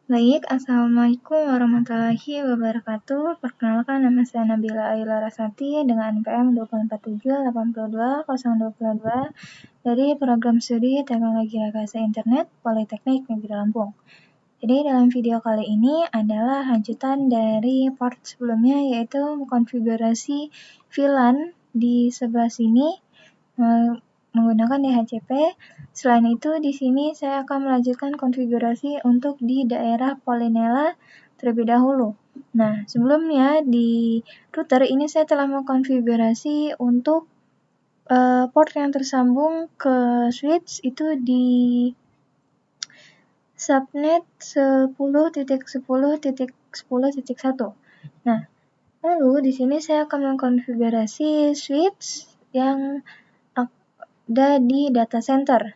Baik, Assalamualaikum warahmatullahi wabarakatuh. Perkenalkan, nama saya Nabila Aila Rasati dengan NPM 247822022 dari Program Studi Teknologi Rekayasa Internet Politeknik Negeri Lampung. Jadi dalam video kali ini adalah lanjutan dari part sebelumnya, yaitu konfigurasi VLAN di sebelah sini menggunakan DHCP. Selain itu, di sini saya akan melanjutkan konfigurasi untuk di daerah Polynela terlebih dahulu. Nah, sebelumnya di router ini saya telah mengkonfigurasi untuk port yang tersambung ke switch itu di subnet 10.10.10.1. Nah, lalu di sini saya akan mengkonfigurasi switch yang ada di data center.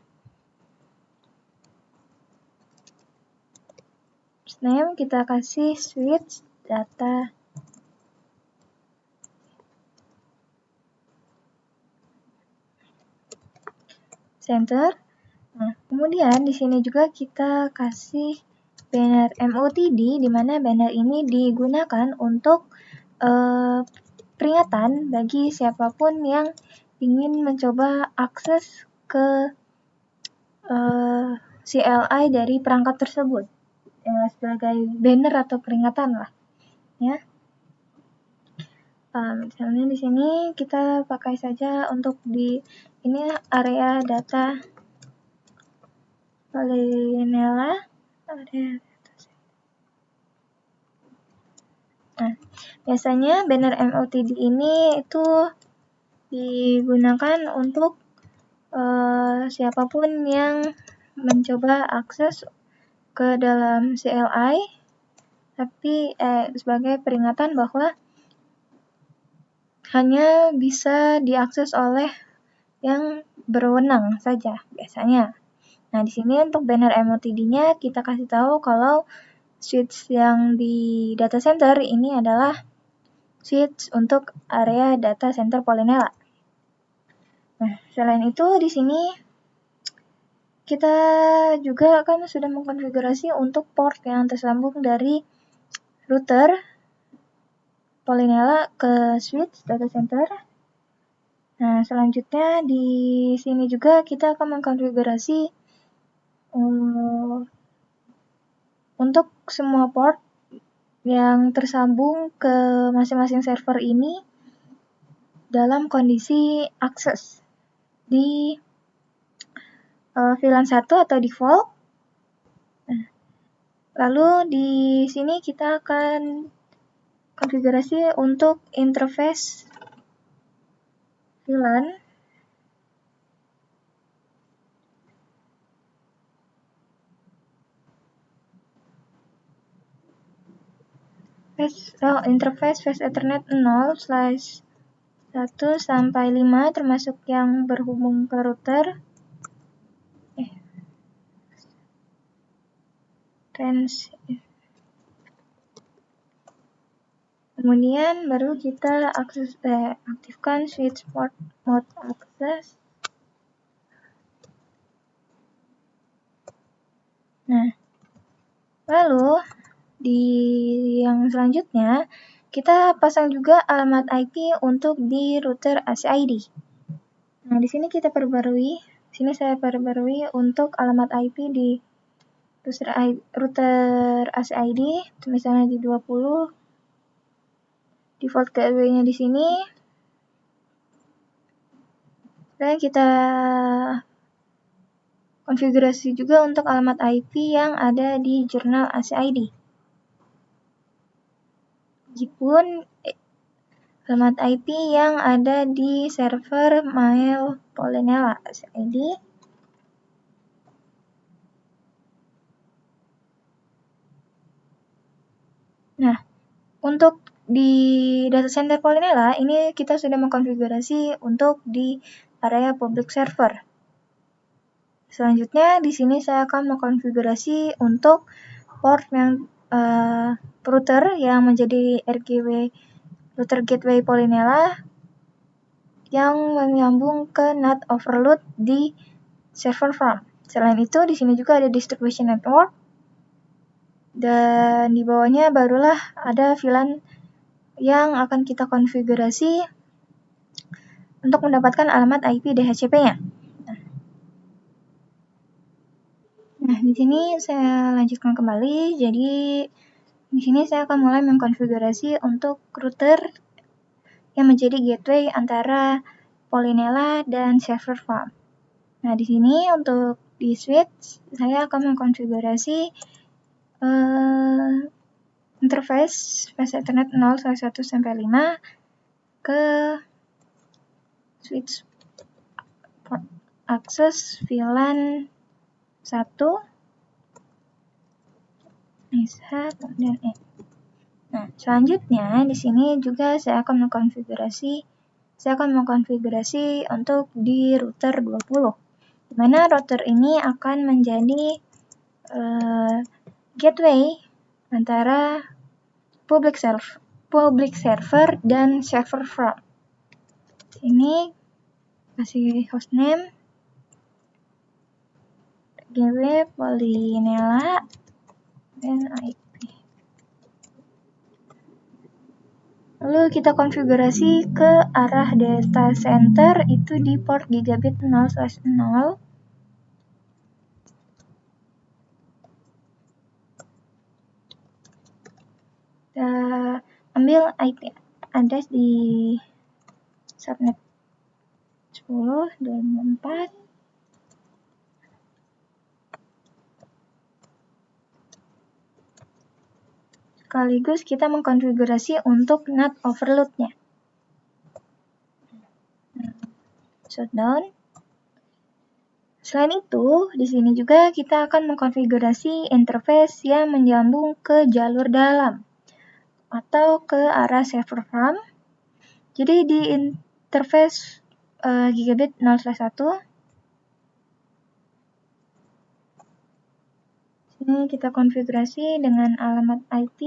Name kita kasih switch data center. Nah, kemudian di sini juga kita kasih banner MOTD, di mana banner ini digunakan untuk peringatan bagi siapapun yang ingin mencoba akses ke CLI dari perangkat tersebut, sebagai banner atau peringatan lah, ya. Misalnya di sini kita pakai saja untuk di ini area data Polynela, area data. Nah, biasanya banner MOTD ini itu digunakan untuk siapapun yang mencoba akses ke dalam CLI, tapi sebagai peringatan bahwa hanya bisa diakses oleh yang berwenang saja biasanya. Nah, di sini untuk banner MOTD-nya kita kasih tahu kalau switch yang di data center ini adalah switch untuk area data center Polynela. Nah, selain itu di sini kita juga kan sudah mengkonfigurasi untuk port yang tersambung dari router Polynela ke switch data center. Nah, selanjutnya di sini juga kita akan mengkonfigurasi untuk semua port yang tersambung ke masing-masing server ini dalam kondisi akses di VLAN 1 atau default. Nah, lalu di sini kita akan konfigurasi untuk interface VLAN. Interface Fast Ethernet 0/1 sampai 5 termasuk yang berhubung ke router. Kemudian baru kita aktifkan switch port mode access. Nah, lalu di yang selanjutnya kita pasang juga alamat IP untuk di router ACID. Nah, di sini kita perbarui. Sini saya perbarui untuk alamat IP di router ACID, misalnya di 20. Default gateway-nya di sini. Dan kita konfigurasi juga untuk alamat IP yang ada di jurnal ACID. Meskipun alamat IP yang ada di server mail Polynela ACID. Nah, untuk di data center Polynela ini kita sudah mengkonfigurasi untuk di area public server. Selanjutnya di sini saya akan mengkonfigurasi untuk port yang router yang menjadi RGW router gateway Polynela yang menyambung ke NAT overload di server farm. Selain itu di sini juga ada distribution network Dan di bawahnya barulah ada VLAN yang akan kita konfigurasi untuk mendapatkan alamat IP DHCP-nya. Nah, di sini saya lanjutkan kembali. Jadi di sini saya akan mulai mengkonfigurasi untuk router yang menjadi gateway antara Polinela dan server farm. Nah, di sini untuk di switch saya akan mengkonfigurasi interface fast Ethernet 0/1 sampai 5 ke switch port akses VLAN 1 bisa kemudian Nah, selanjutnya di sini juga saya akan mengkonfigurasi untuk di router 20. Di mana router ini akan menjadi gateway antara public server dan server farm. Ini kasih hostname GW Polinela dan IP. Lalu kita konfigurasi ke arah data center itu di port gigabit 0/0. Kita ambil IP address di subnet 10.24. Sekaligus kita mengkonfigurasi untuk NAT overload-nya. Shutdown. Selain itu, di sini juga kita akan mengkonfigurasi interface yang menyambung ke jalur dalam atau ke arah server farm. Jadi di interface gigabit 0/1 ini kita konfigurasi dengan alamat IP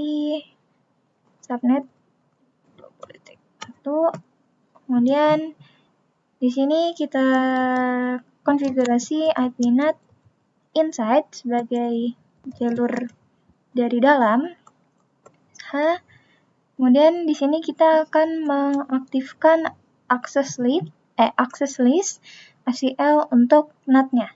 subnet 1. Kemudian di sini kita konfigurasi IP NAT inside sebagai jalur dari dalam. Kemudian di sini kita akan mengaktifkan access list ACL untuk NAT-nya.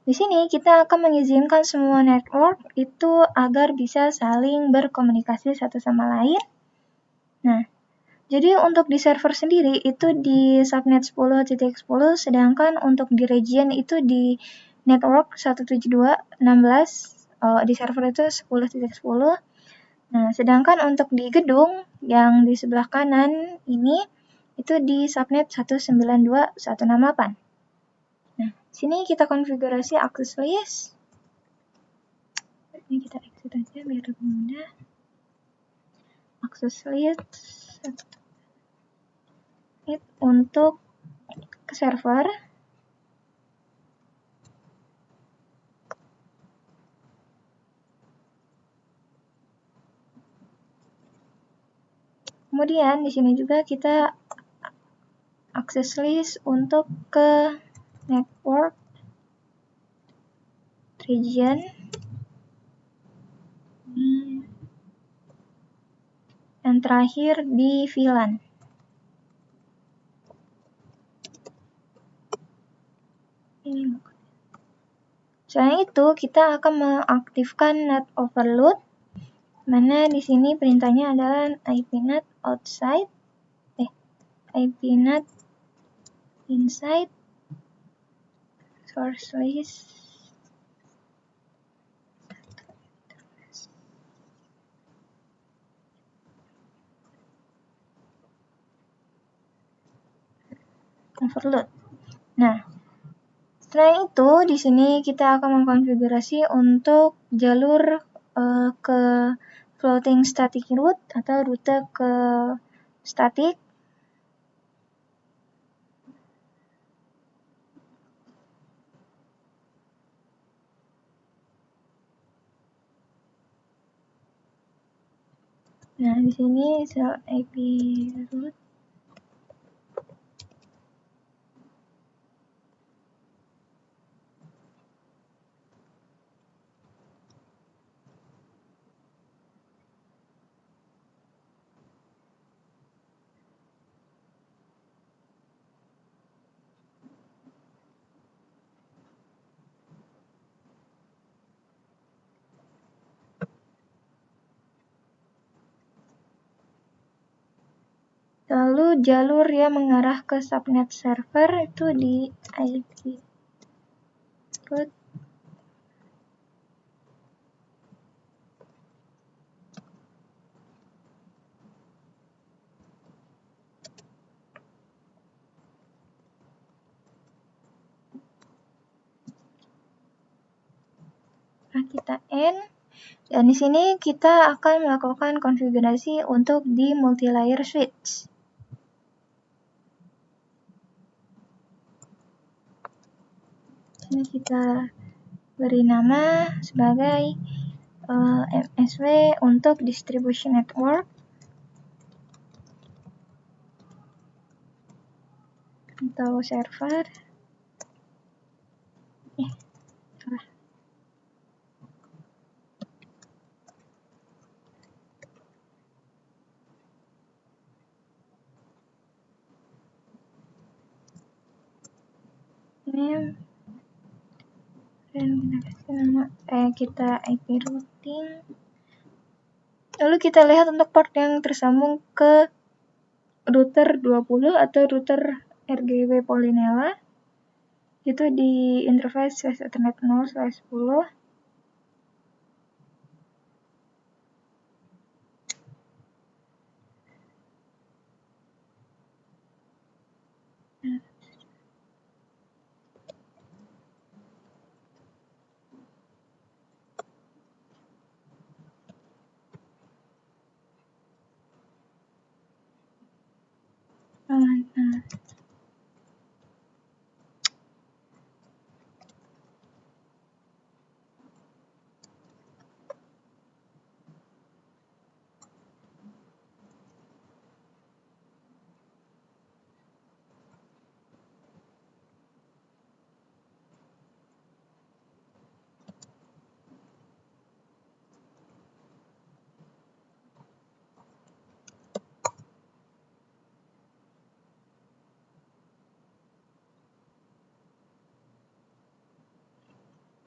Di sini kita akan mengizinkan semua network itu agar bisa saling berkomunikasi satu sama lain. Nah, jadi untuk di server sendiri itu di subnet 10.10, sedangkan untuk di region itu di network 172.16, di server itu 10.10. Nah, sedangkan untuk di gedung yang di sebelah kanan ini itu di subnet 192.168. Nah, sini kita konfigurasi access list. Ini kita exit aja biar lebih mudah. Access list untuk ke server. Kemudian di sini juga kita access list untuk ke network region. Yang terakhir di VLAN. Selain itu, kita akan mengaktifkan NAT overload, mana di sini perintahnya adalah IP NAT outside, IP NAT inside, source list, overload. Nah, selain itu di sini kita akan mengkonfigurasi untuk jalur ke floating static route atau rute ke statik. Nah, di sini sel IP route. Lalu jalur yang mengarah ke subnet server itu di IP root. Nah, kita N. Dan di sini kita akan melakukan konfigurasi untuk di multi-layer switch. Ini kita beri nama sebagai MSW untuk distribution network atau server. Salah. Ini dan kita kasih nama kita IP routing. Lalu kita lihat untuk port yang tersambung ke router 20 atau router RGB Polinela itu di interface Ethernet 0/10.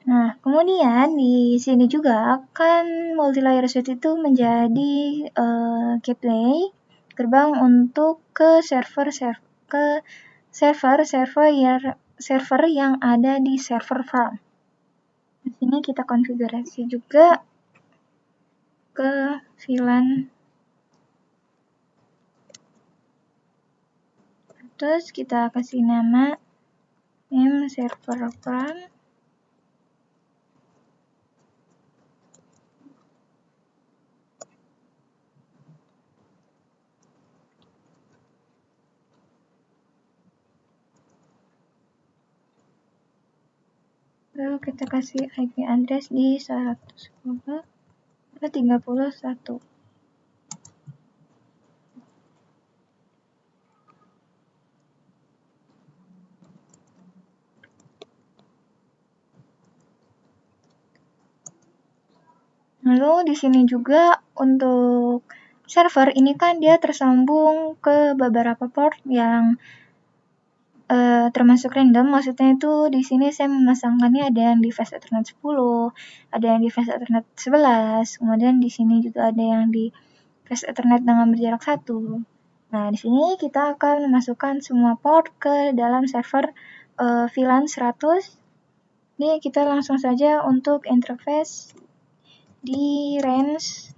Nah, kemudian di sini juga akan multi-layer switch itu menjadi gateway gerbang untuk ke server yang ada di server farm. Di sini kita konfigurasi juga ke VLAN. Terus kita kasih nama name server farm. Lalu kita kasih IP address di 110.31. Lalu di sini juga untuk server ini kan dia tersambung ke beberapa port yang termasuk random. Maksudnya itu di sini saya memasangkannya ada yang di fast Ethernet 10, ada yang di fast Ethernet 11, kemudian di sini juga ada yang di fast Ethernet dengan berjarak 1. Nah, di sini kita akan memasukkan semua port ke dalam server VLAN 100. Ini kita langsung saja untuk interface di range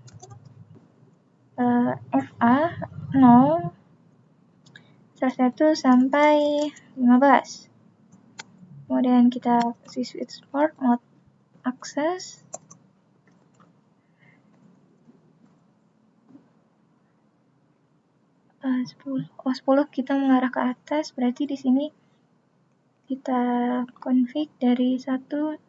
FA 0 1 sampai 15. Kemudian kita kasih switch port mode access. Oh, 10 kita mengarah ke atas, berarti di sini kita config dari 1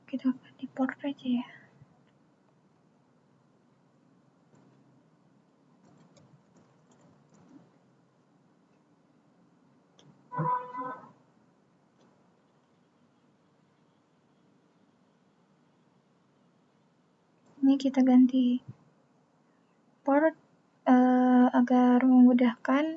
kita di port aja ya. Ini kita ganti port agar memudahkan.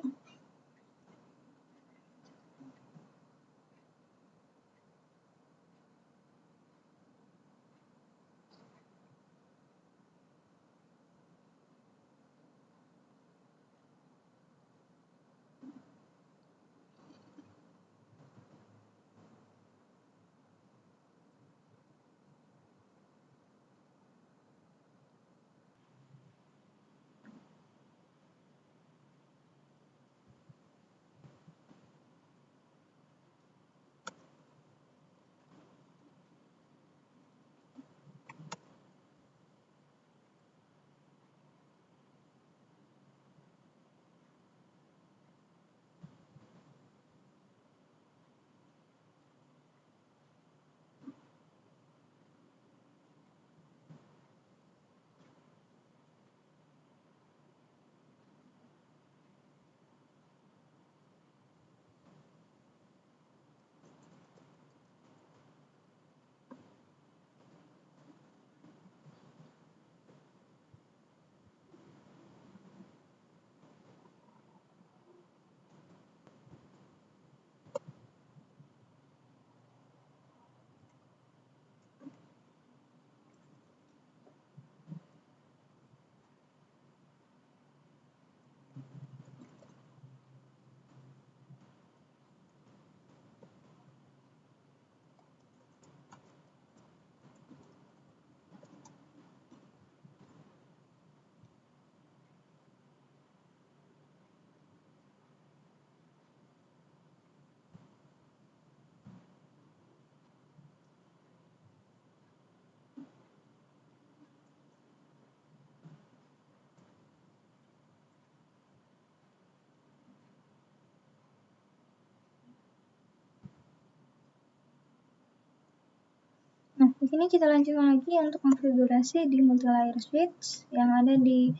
sini kita lanjutkan lagi untuk konfigurasi di multi-layer switch yang ada di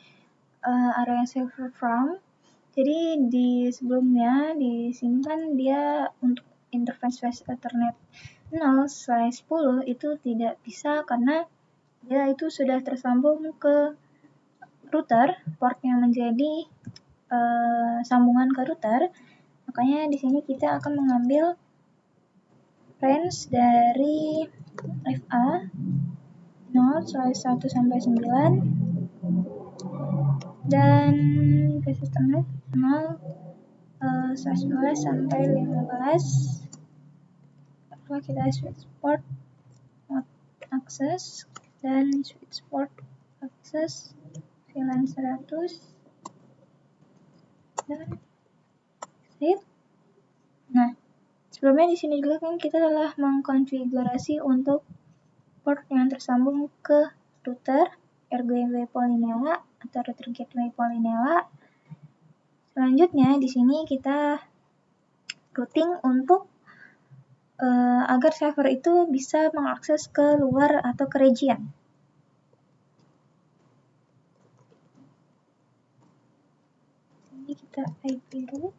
area server from. Jadi di sebelumnya di sini kan dia untuk interface flash Ethernet 0/10 itu tidak bisa karena dia itu sudah tersambung ke router, portnya menjadi sambungan ke router. Makanya di sini kita akan mengambil range dari FA 0/1 sampai 9 dan ke Ethernet 0/11 sampai 15. Lalu kita switch port mode access dan switch port access VLAN 100 dan exit. Nah, sebelumnya di sini juga kan kita telah mengkonfigurasi untuk port yang tersambung ke router RGB Polinela atau router gateway Polinela. Selanjutnya di sini kita routing untuk agar server itu bisa mengakses ke luar atau ke region. Ini kita IP root.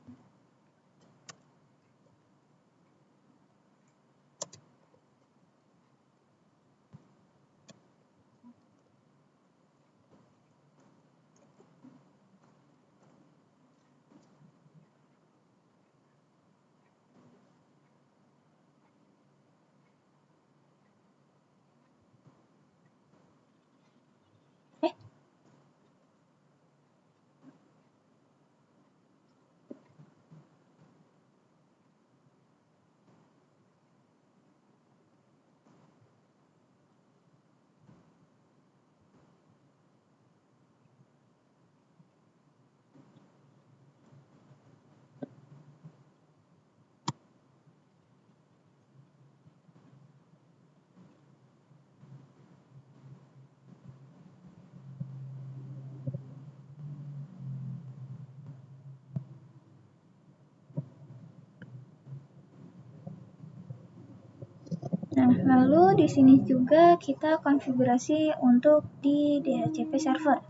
Nah, lalu di sini juga kita konfigurasi untuk di DHCP server.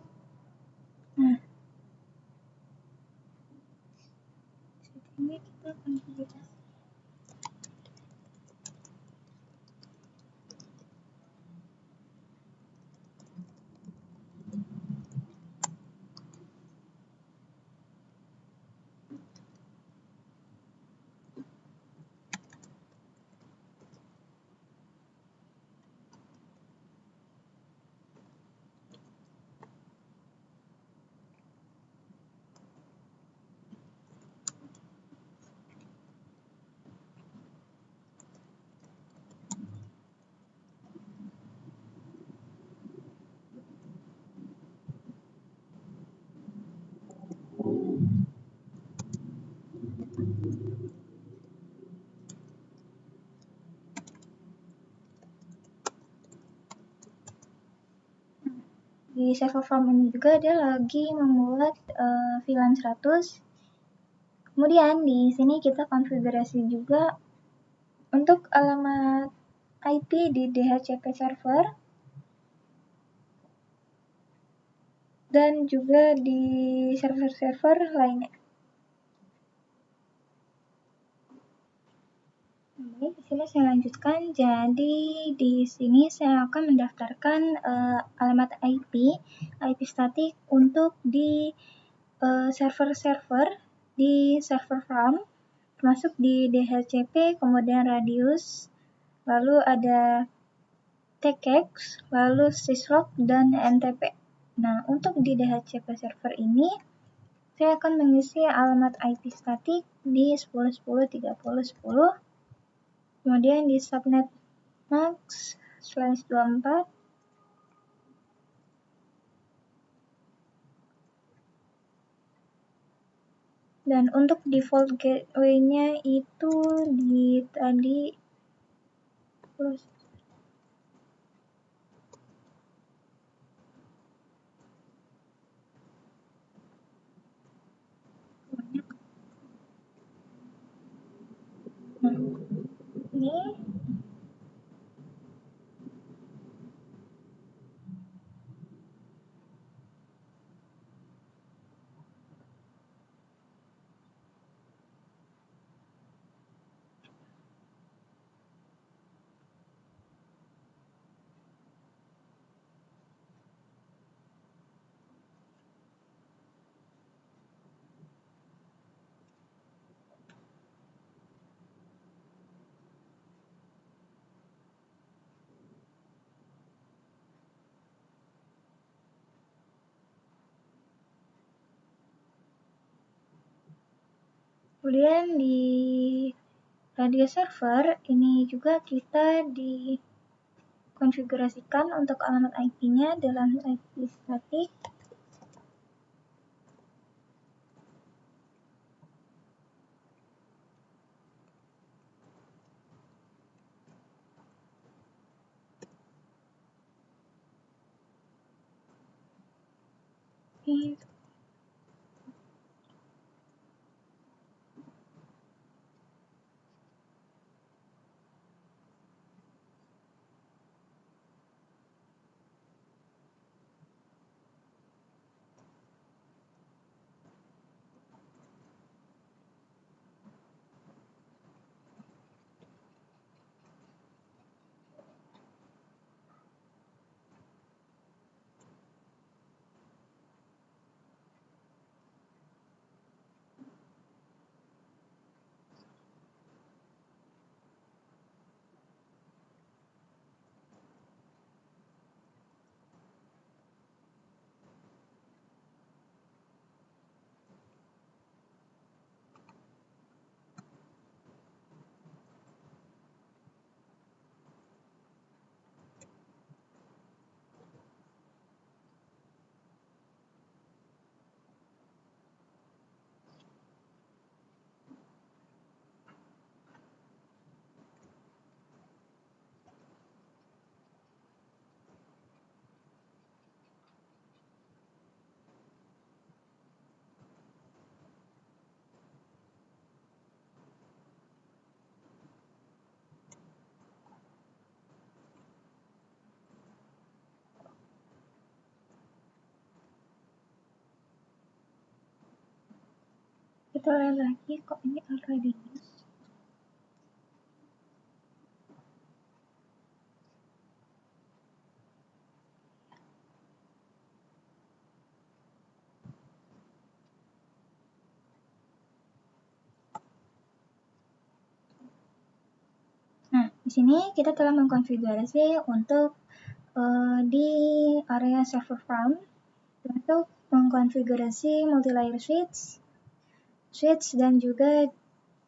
Nah, ini kita konfigurasi. Di server from ini juga dia lagi membuat VLAN 100. Kemudian di sini kita konfigurasi juga untuk alamat IP di DHCP server dan juga di server-server lainnya. Baik, di sini saya lanjutkan. Jadi di sini saya akan mendaftarkan alamat IP statik untuk di server-server di server from, termasuk di DHCP, kemudian radius, lalu ada TKEX, lalu syslog dan NTP. Nah, untuk di DHCP server ini saya akan mengisi alamat IP statik di 10.10.30.10. Kemudian di subnet max/24 dan untuk default gateway-nya itu di tadi nah, ini Kemudian di radio server ini juga kita dikonfigurasikan untuk alamat IP-nya dalam IP static. Kita lihat lagi, kok ini already use. Nah, di sini kita telah mengkonfigurasi untuk di area server farm untuk mengkonfigurasi multi-layer switch dan juga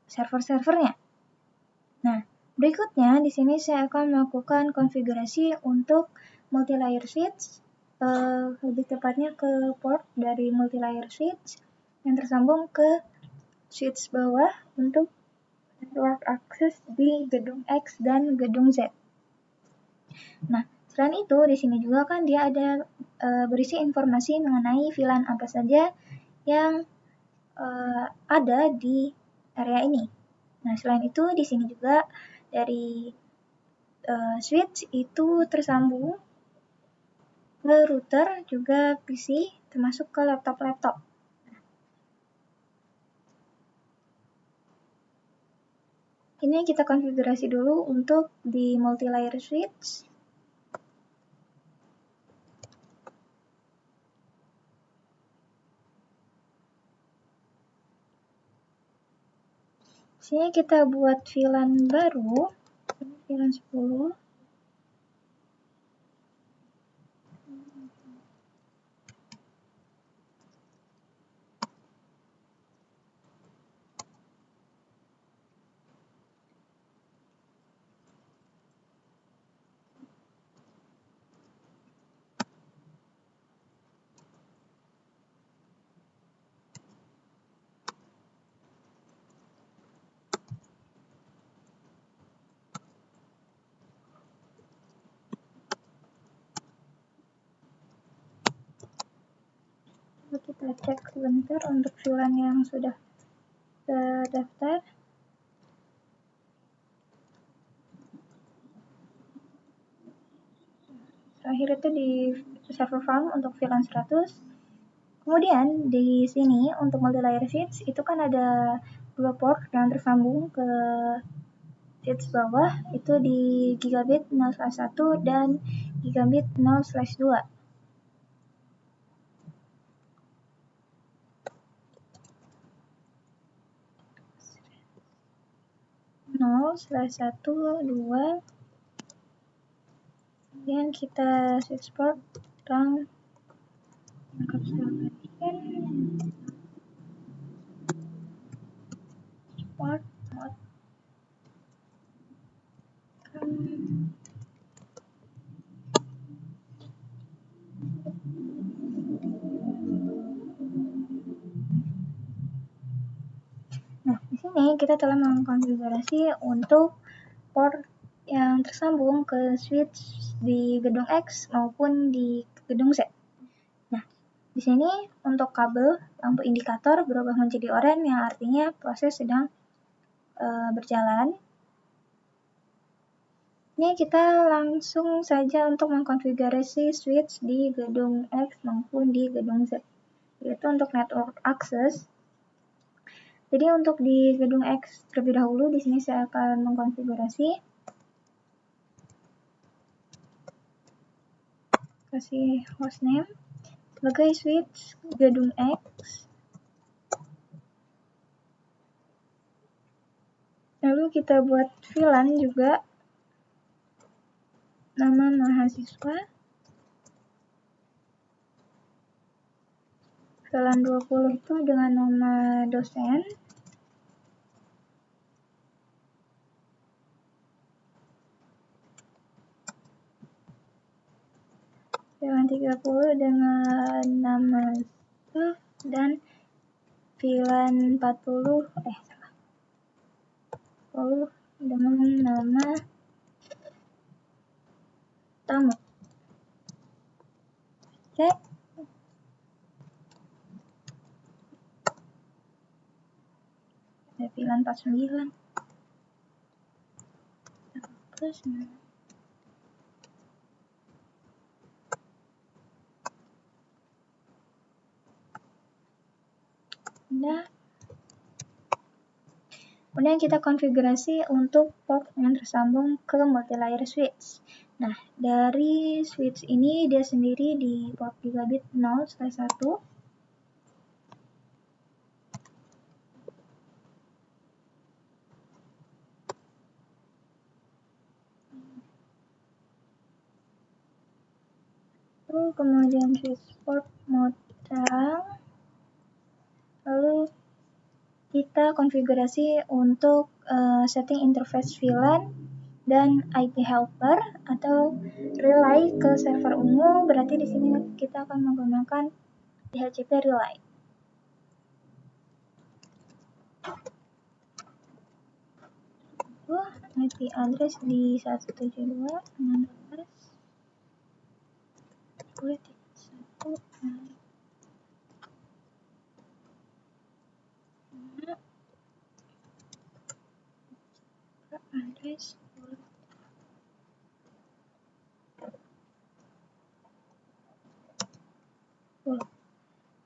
server-servernya. Nah, berikutnya di sini saya akan melakukan konfigurasi untuk multi-layer switch, lebih tepatnya ke port dari multi-layer switch yang tersambung ke switch bawah untuk network access di gedung X dan gedung Z. Nah, selain itu di sini juga kan dia ada berisi informasi mengenai VLAN apa saja yang ada di area ini. Nah, selain itu di sini juga dari switch itu tersambung ke router juga PC termasuk ke laptop-laptop. Ini kita konfigurasi dulu untuk di multi-layer switch. Sini kita buat VLAN baru, VLAN 10. Kita cek sebentar untuk VLAN yang sudah terdaftar. Terakhir itu di server farm untuk VLAN 100. Kemudian di sini untuk multi-layer switch itu kan ada 2 port yang tersambung ke switch bawah, itu di gigabit 0/1 dan gigabit 0/2. 0/1, 2. Kemudian kita switch port dan Nah, di sini kita telah mengkonfigurasi untuk port yang tersambung ke switch di gedung X maupun di gedung Z. Nah, di sini untuk kabel lampu indikator berubah menjadi oranye yang artinya proses sedang berjalan. Ini kita langsung saja untuk mengkonfigurasi switch di gedung X maupun di gedung Z, yaitu untuk network access. Jadi untuk di gedung X terlebih dahulu, di sini saya akan mengkonfigurasi, kasih hostname sebagai switch gedung X. Lalu kita buat VLAN juga, nama mahasiswa, VLAN 20 itu dengan nama dosen. VLAN 30 dengan nama staff dan VLAN 40 dengan nama tamu. Oke. Ada VLAN 49. Terus Nah, kemudian kita konfigurasi untuk port yang tersambung ke multilayer switch. Nah, dari switch ini dia sendiri di port gigabit 0/1. Kemudian switch port mode terang. Lalu kita konfigurasi untuk setting interface VLAN dan IP helper atau relay ke server ungu. Berarti di sini kita akan menggunakan DHCP relay. IP address di 172.16.10.1. Address.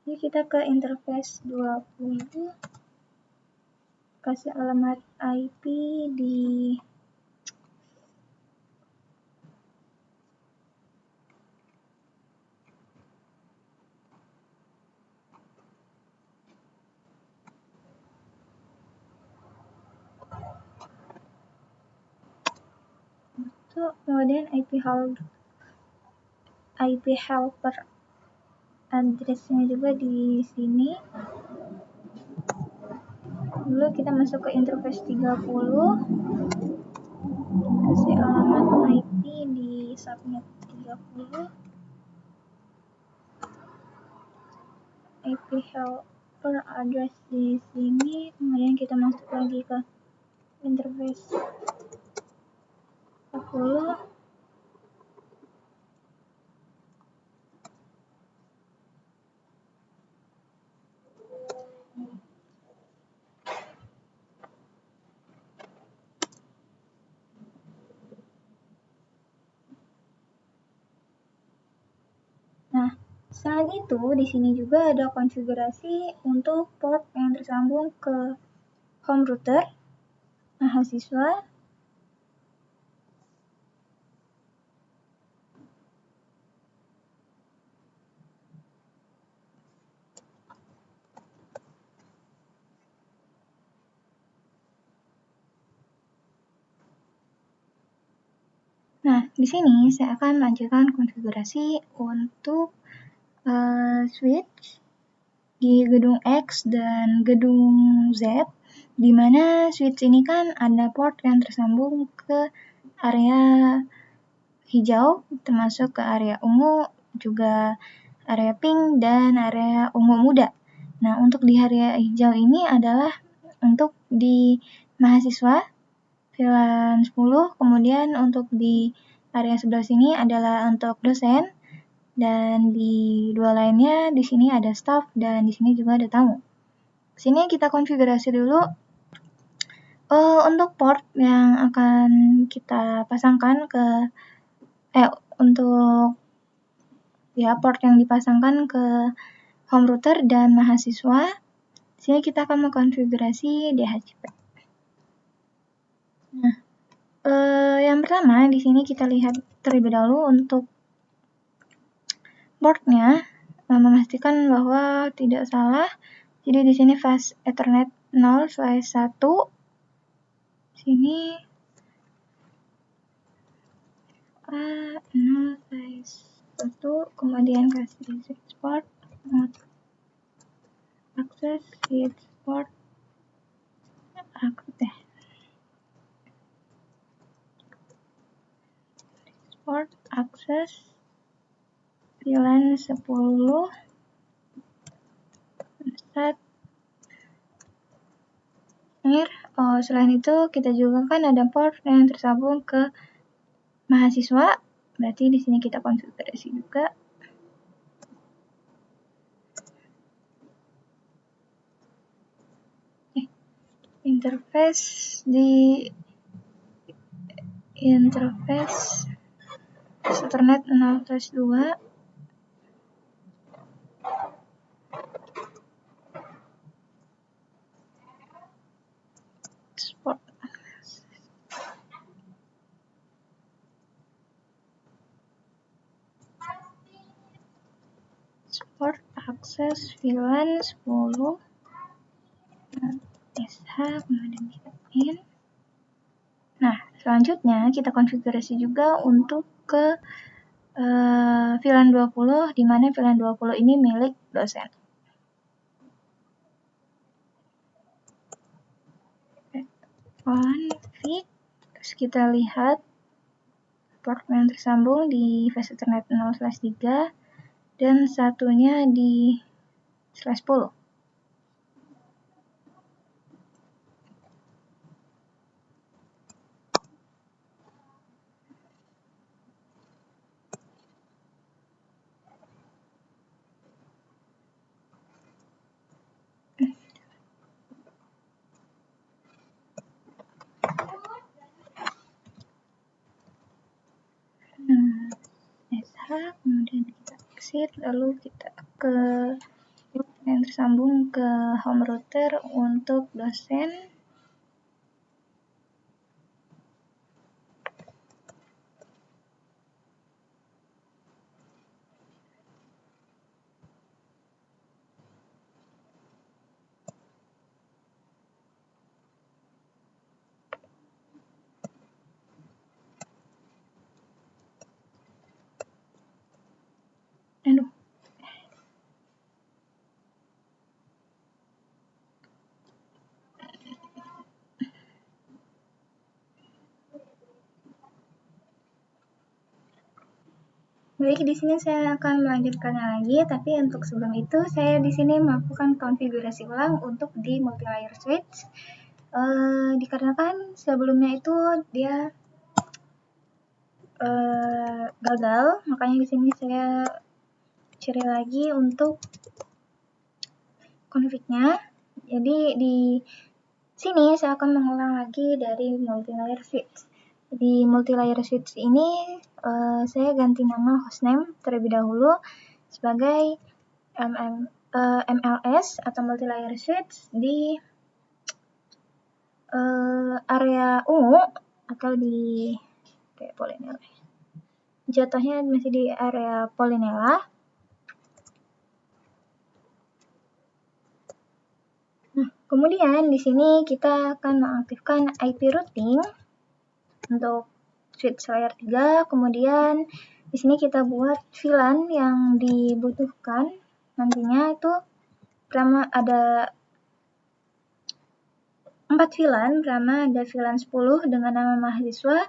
Ini kita ke interface 20, kasih alamat IP di kemudian IP helper addressnya juga di sini. Lalu kita masuk ke interface 30, kasih alamat IP di subnet 30, IP helper address di sini. Kemudian kita masuk lagi ke interface 40. Nah, selain itu di sini juga ada konfigurasi untuk port yang tersambung ke home router mahasiswa. Nah, di sini saya akan lanjutkan konfigurasi untuk switch di gedung X dan gedung Z, di mana switch ini kan ada port yang tersambung ke area hijau, termasuk ke area ungu, juga area pink, dan area ungu muda. Nah, untuk di area hijau ini adalah untuk di mahasiswa, VLAN 10, kemudian untuk di area sebelah sini adalah untuk dosen, dan di dua lainnya di sini ada staff dan di sini juga ada tamu. Sini kita konfigurasi dulu untuk port yang akan kita pasangkan port yang dipasangkan ke home router dan mahasiswa. Sini kita akan mengkonfigurasi DHCP. Nah, yang pertama di sini kita lihat terlebih dahulu untuk portnya, memastikan bahwa tidak salah. Jadi di sini fast Ethernet 0/1. Sini 0/1, kemudian kasih switch port, akses switch port, akses VLAN 10 start. Selain itu kita juga kan ada port yang tersambung ke mahasiswa, berarti di sini kita konfigurasi juga. Interface Ethernet 0/2. Support akses VLAN 10 SH, kemudian kita in. Nah, selanjutnya kita konfigurasi juga untuk ke VLAN 20, di mana VLAN 20 ini milik dosen. Config, terus kita lihat port yang tersambung di fast Ethernet 0/3 dan satunya di /10. Kemudian kita exit, lalu kita ke yang tersambung ke home router untuk dosen. Baik, di sini saya akan melanjutkannya lagi, tapi untuk sebelum itu saya di sini melakukan konfigurasi ulang untuk di multilayer switch. Dikarenakan sebelumnya itu dia gagal, makanya di sini saya cari lagi untuk config-nya. Jadi di sini saya akan mengulang lagi dari multilayer switch. Di multilayer switch ini saya ganti nama hostname terlebih dahulu sebagai MLS atau multilayer switch di area ungu atau di Polinela. Jatuhnya masih di area Polinela. Nah, kemudian di sini kita akan mengaktifkan IP routing untuk switch layer 3, kemudian di sini kita buat VLAN yang dibutuhkan. Nantinya itu pertama ada 4 VLAN, pertama ada VLAN 10 dengan nama mahasiswa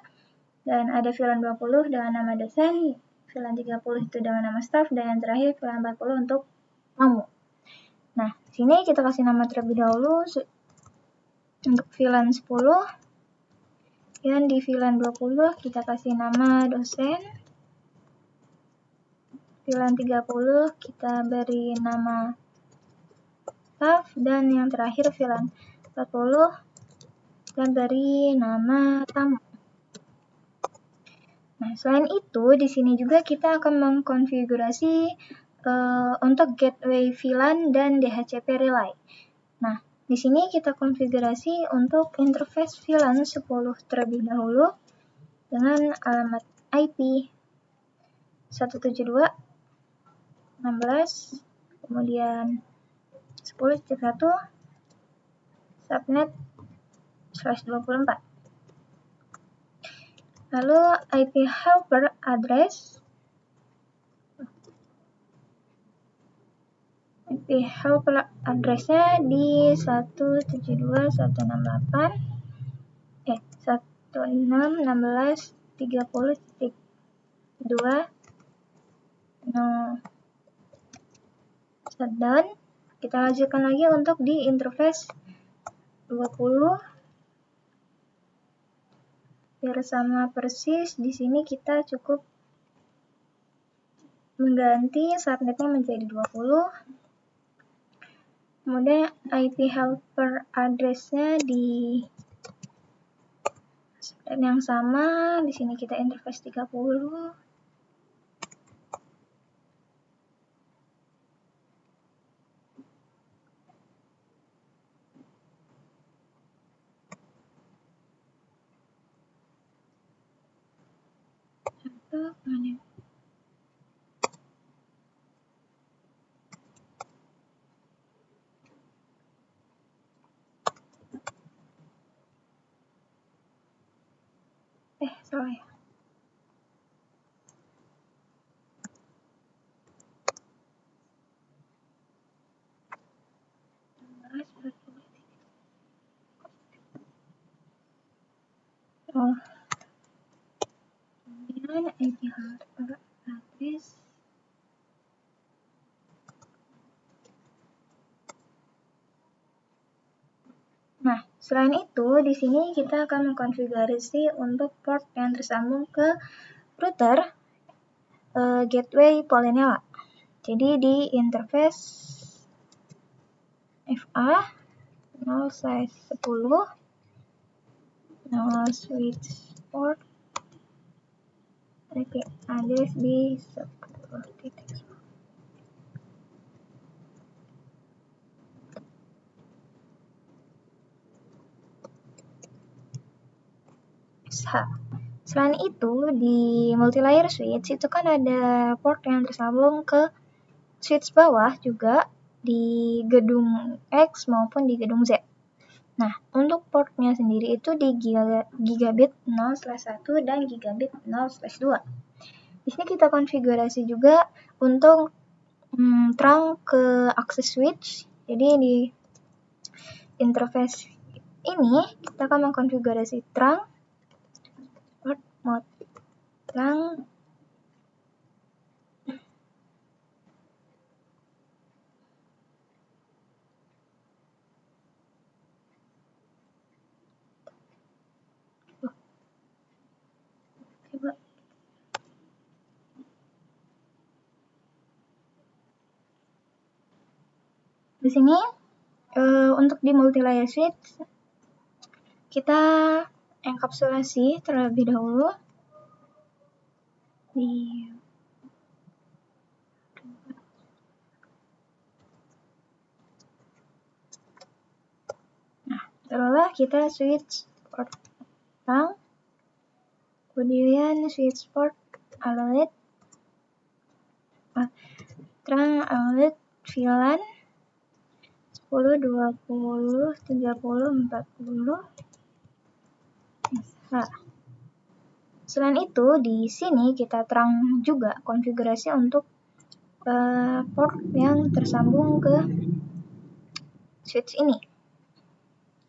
dan ada VLAN 20 dengan nama dosen. VLAN 30 itu dengan nama staff, dan yang terakhir VLAN 40 untuk tamu. Nah, sini kita kasih nama terlebih dahulu untuk VLAN 10, dan di VLAN 20 kita kasih nama dosen. VLAN 30 kita beri nama staff, dan yang terakhir VLAN 40 kita beri nama tamu. Nah, selain itu di sini juga kita akan mengkonfigurasi untuk gateway VLAN dan DHCP relay. Nah, di sini kita konfigurasi untuk interface VLAN 10 terlebih dahulu dengan alamat IP 172.16, kemudian 10.1 subnet /24. Lalu IP helper address-nya di 116.30.2 shutdown. Kita lanjutkan lagi untuk di interface 20 biar sama persis. Di sini kita cukup mengganti subnetnya menjadi 20. Kemudian IP helper address-nya di subnet yang sama. Di sini kita interface 30. Salah ya. Kemudian IP helper address. Nah, selain itu di sini kita akan mengkonfigurasi untuk port yang tersambung ke router gateway Polynyala. Jadi di interface FA 0/10 switch port IP address di 10. Selain itu di multilayer switch itu kan ada port yang tersambung ke switch bawah juga di gedung X maupun di gedung Z. Nah, untuk portnya sendiri itu di gigabit 0/1 dan gigabit 0/2. Di sini kita konfigurasi juga untuk terang ke akses switch. Jadi di interface ini kita akan mengkonfigurasi terang mode terang coba di sini untuk di multilayer switch kita enkapsulasi terlebih dahulu di taruhlah kita switch port terang, kemudian switch port alert terang alert VLAN 10, 20, 30, 40. Nah, selain itu di sini kita terang juga konfigurasi untuk port yang tersambung ke switch ini.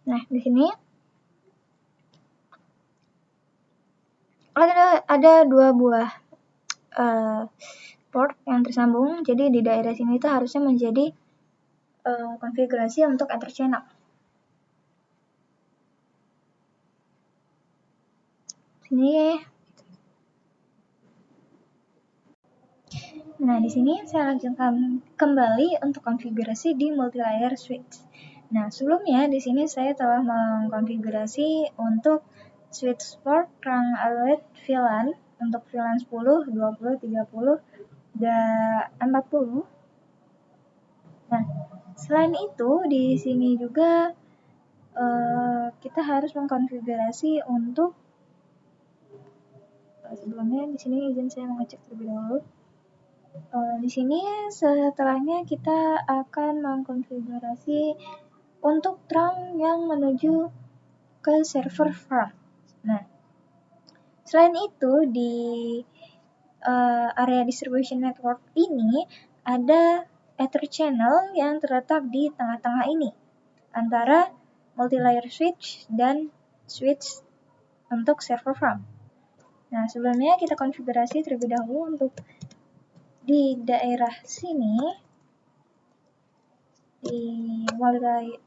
Nah, di sini ada 2 buah port yang tersambung. Jadi di daerah sini itu harusnya menjadi konfigurasi untuk Ether channel. Sini. Nah, di sini saya lanjutkan kembali untuk konfigurasi di multi-layer switch. Nah, sebelumnya di sini saya telah mengkonfigurasi untuk switch port rang alert VLAN untuk VLAN 10, 20, 30, dan 40. Nah, selain itu di sini juga kita harus mengkonfigurasi untuk sebelumnya di sini izin saya mengecek terlebih dahulu. Di sini setelahnya kita akan mengkonfigurasi untuk trunk yang menuju ke server farm. Nah, selain itu di area distribution network ini ada Ether channel yang terletak di tengah-tengah ini antara multi-layer switch dan switch untuk server farm. Nah, sebelumnya kita konfigurasi terlebih dahulu untuk di daerah sini di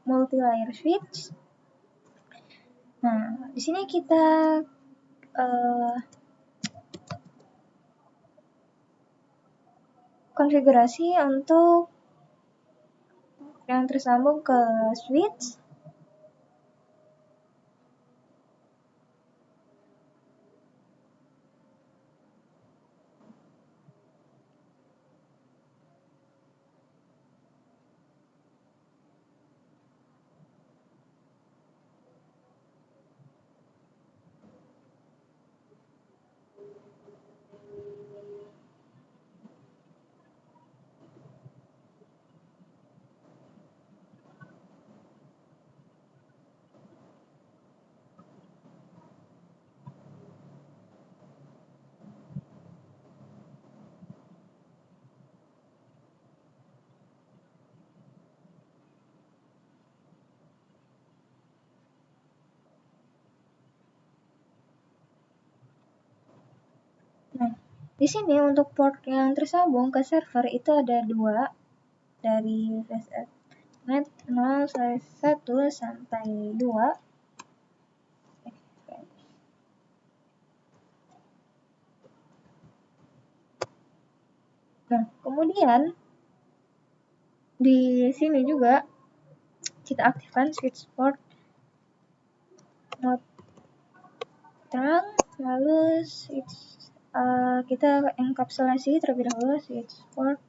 multi-layer switch. Nah, di sini kita konfigurasi untuk yang tersambung ke switch. Nah, di sini untuk port yang tersambung ke server itu ada 2 dari net 0/1 sampai 2. Nah, kemudian di sini juga kita aktifkan switch port mode terang, lalu switch kita enkapsulasi terlebih dahulu switch port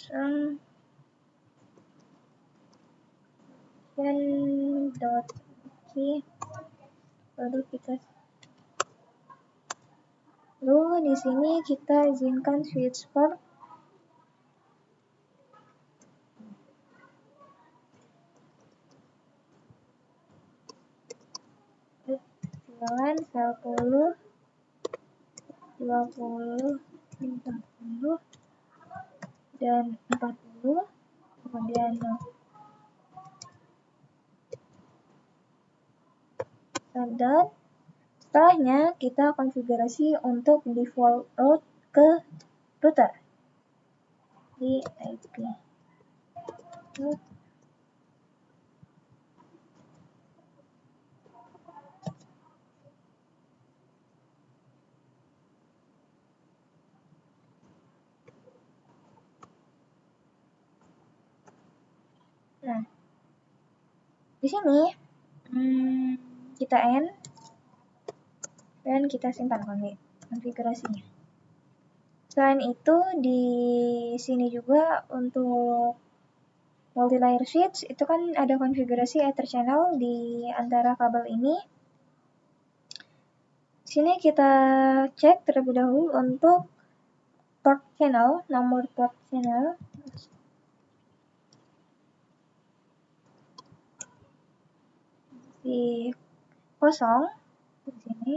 terang key, lalu di sini kita izinkan switch port VLAN 10, 20, 30, dan 40. Kemudian dan setelahnya kita konfigurasi untuk default route ke router di IP. Nah, di sini kita end dan kita simpan konfigurasinya. Selain itu di sini juga untuk multi-layer switch itu kan ada konfigurasi Ether channel di antara kabel ini. Sini kita cek terlebih dahulu untuk port channel, nomor port channel. Di kosong di sini.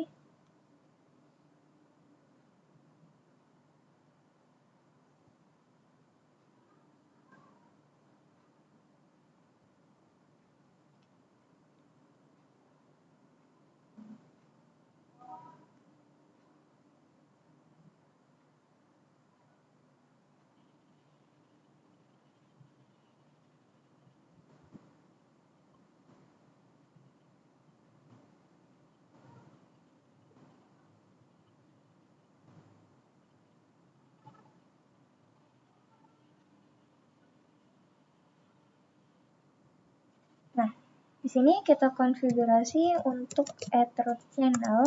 Di sini kita konfigurasi untuk Ethernet channel.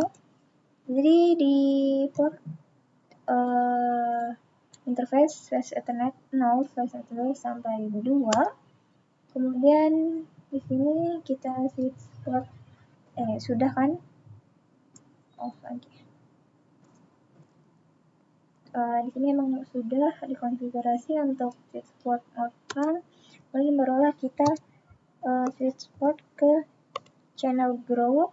Jadi di port interface slash Ethernet 0 slash Ethernet sampai 2. Kemudian di sini kita switch port sudah kan? Off lagi. Di sini memang sudah dikonfigurasi untuk switch port outbound. Lalu barulah kita switch port ke channel grow.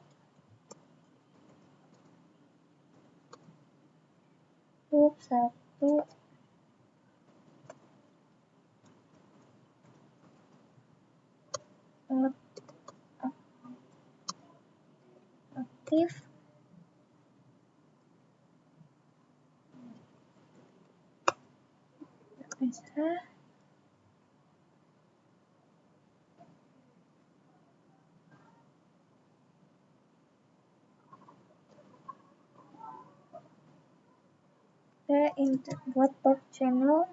Satu aktif. Bisa. Kita buat port channel.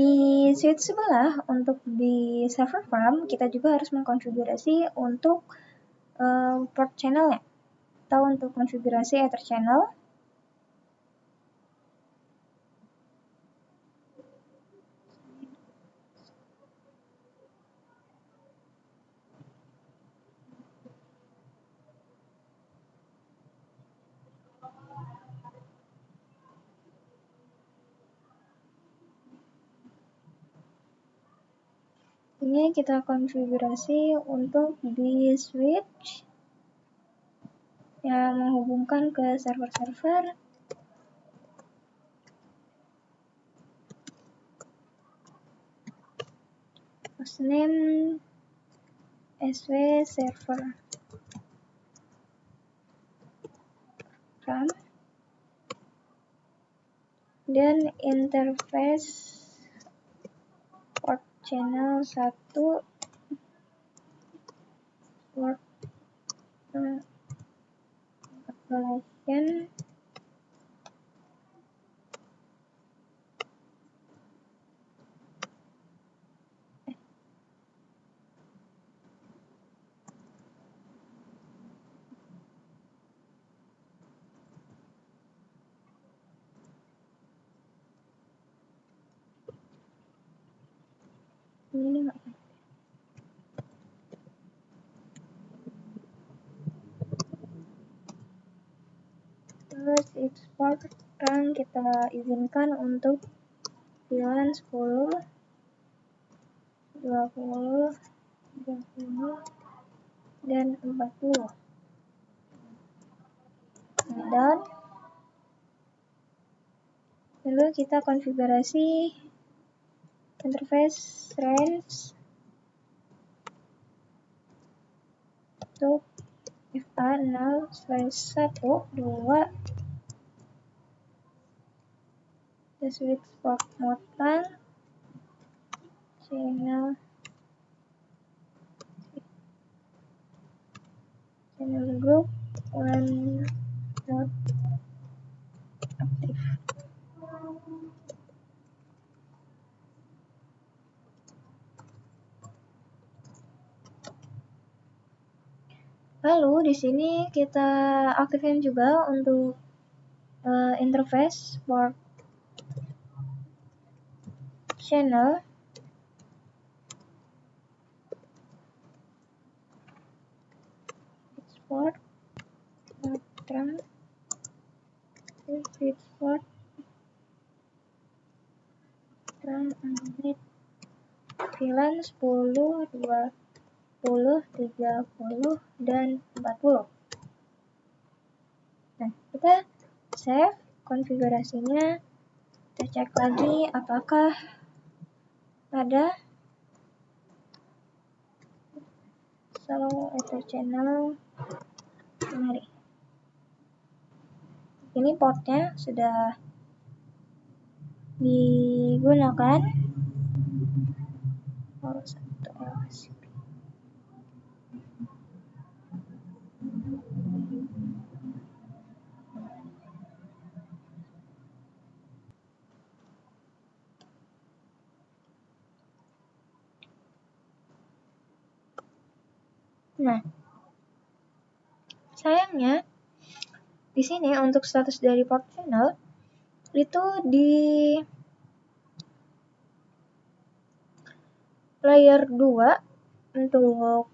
Di switch sebelah untuk di server farm kita juga harus mengkonfigurasi untuk port channelnya atau untuk konfigurasi Ether channel. Ini kita konfigurasi untuk di switch yang menghubungkan ke server-server. Hostname sw server RAM dan interface port channel 1 port calculation ini enggak. Terus export RAM kita izinkan untuk VLAN 10, 20, 30, dan 40. Dan lalu kita konfigurasi interface range untuk FA 0/1, 2, switch port mode lang, channel group, one node aktif. Lalu di sini kita aktifkan juga untuk interface port channel. Export RAM switch port terang unit VLAN 10, 20, 30, dan 40. Nah, kita save konfigurasinya. Kita cek lagi apakah ada. So, itu channel. Mari. Ini portnya sudah digunakan. Nah, sayangnya di sini untuk status dari port channel itu di layer 2, untuk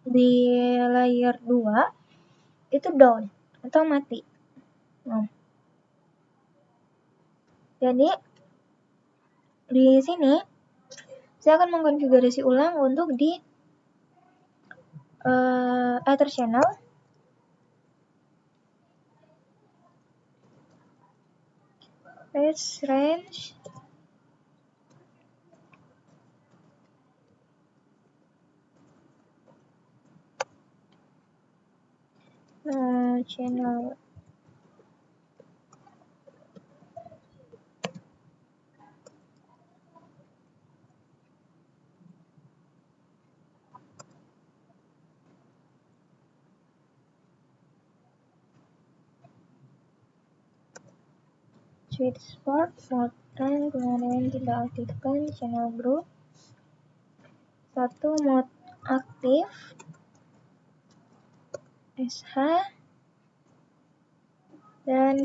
di layer 2 itu down atau mati. Nah, jadi di sini saya akan mengkonfigurasi ulang untuk di Ether channel. Let's range channel switch port mode run, kemudian kita aktifkan channel group 1 mode aktif SH, dan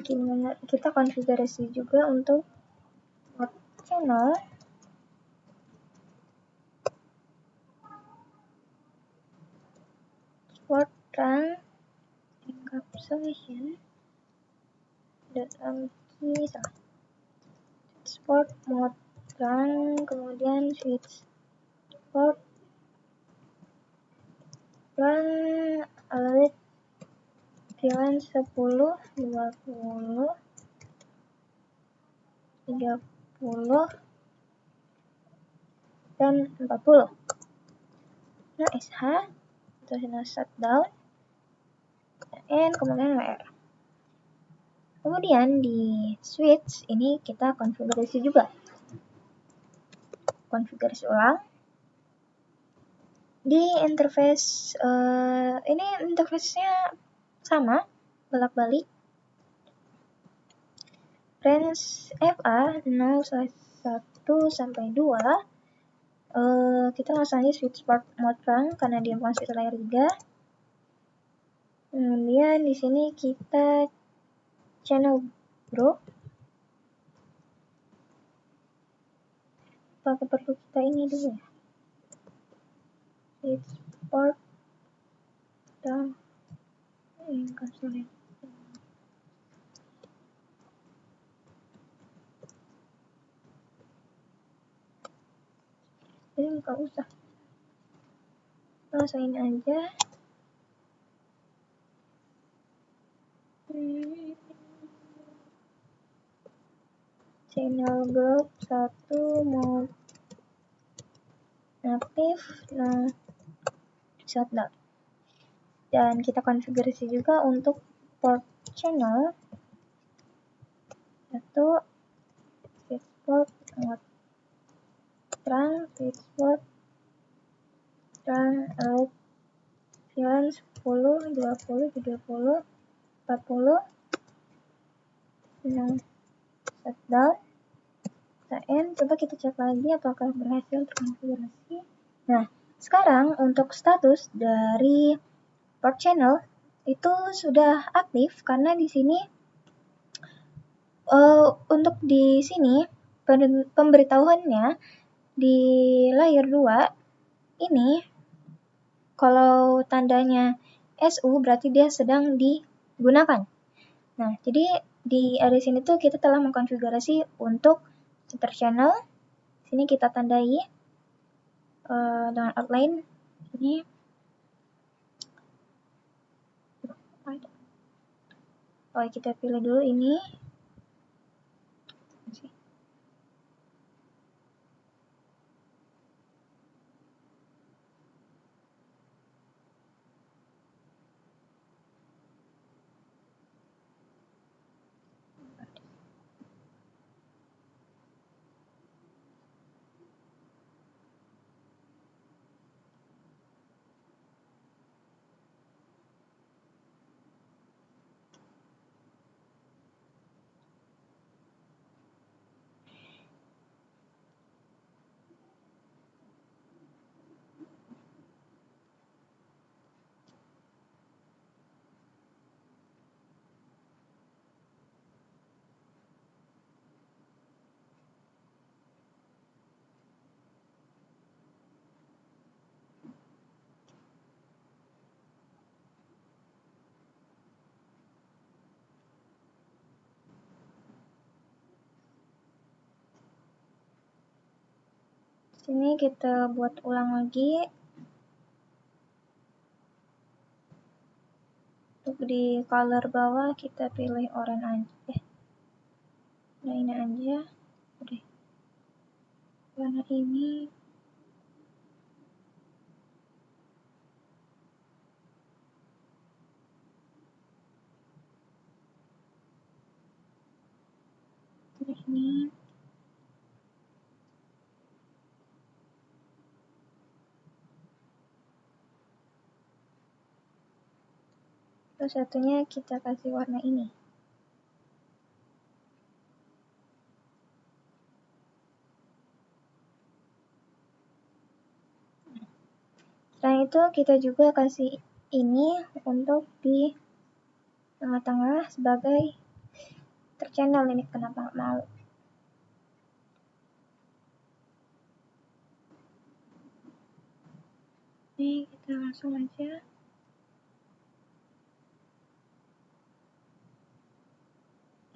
kita konfigurasi juga untuk mode channel port run encapsulation switch mode run, kemudian switch port run alert VLAN 10, 20, 30, dan 40. Nah, SH itu shutdown, and kemudian WR. Kemudian di switch ini kita konfigurasi juga. Konfigurasi ulang. Di interface ini interface-nya sama, bolak-balik. Range FA 0/1 sampai 2. Kita langsung aja switch port mode run karena dia masih layer 3. Kemudian di sini kita channel group. Apakah perlu kita ini dulu ya? Switch port dan encapsulate. Jadi nggak usah, langsung ini aja. Channel group 1 mode aktif, nah shutdown. Dan kita konfigurasi juga untuk port channel 1 switch port mode run, switch port run alert VLAN 10, 20, 30, 40. Nah, shutdown. Coba kita cek lagi apakah berhasil terkonfigurasi. Nah, sekarang untuk status dari port channel itu sudah aktif karena di sini untuk di sini pemberitahuannya di layer 2 ini kalau tandanya SU berarti dia sedang digunakan. Nah, jadi di area sini tuh kita telah mengkonfigurasi untuk center channel. Sini kita tandai dengan outline ini. Oke, kita pilih dulu ini. Sini kita buat ulang lagi. Untuk di color bawah kita pilih oranye aja. Nah, ini aja. Udah. Warna ini. Ini. Terus satunya kita kasih warna ini. Selain itu kita juga kasih ini untuk di tengah-tengah sebagai terchannel. Ini kenapa nggak mau? Ini kita langsung aja.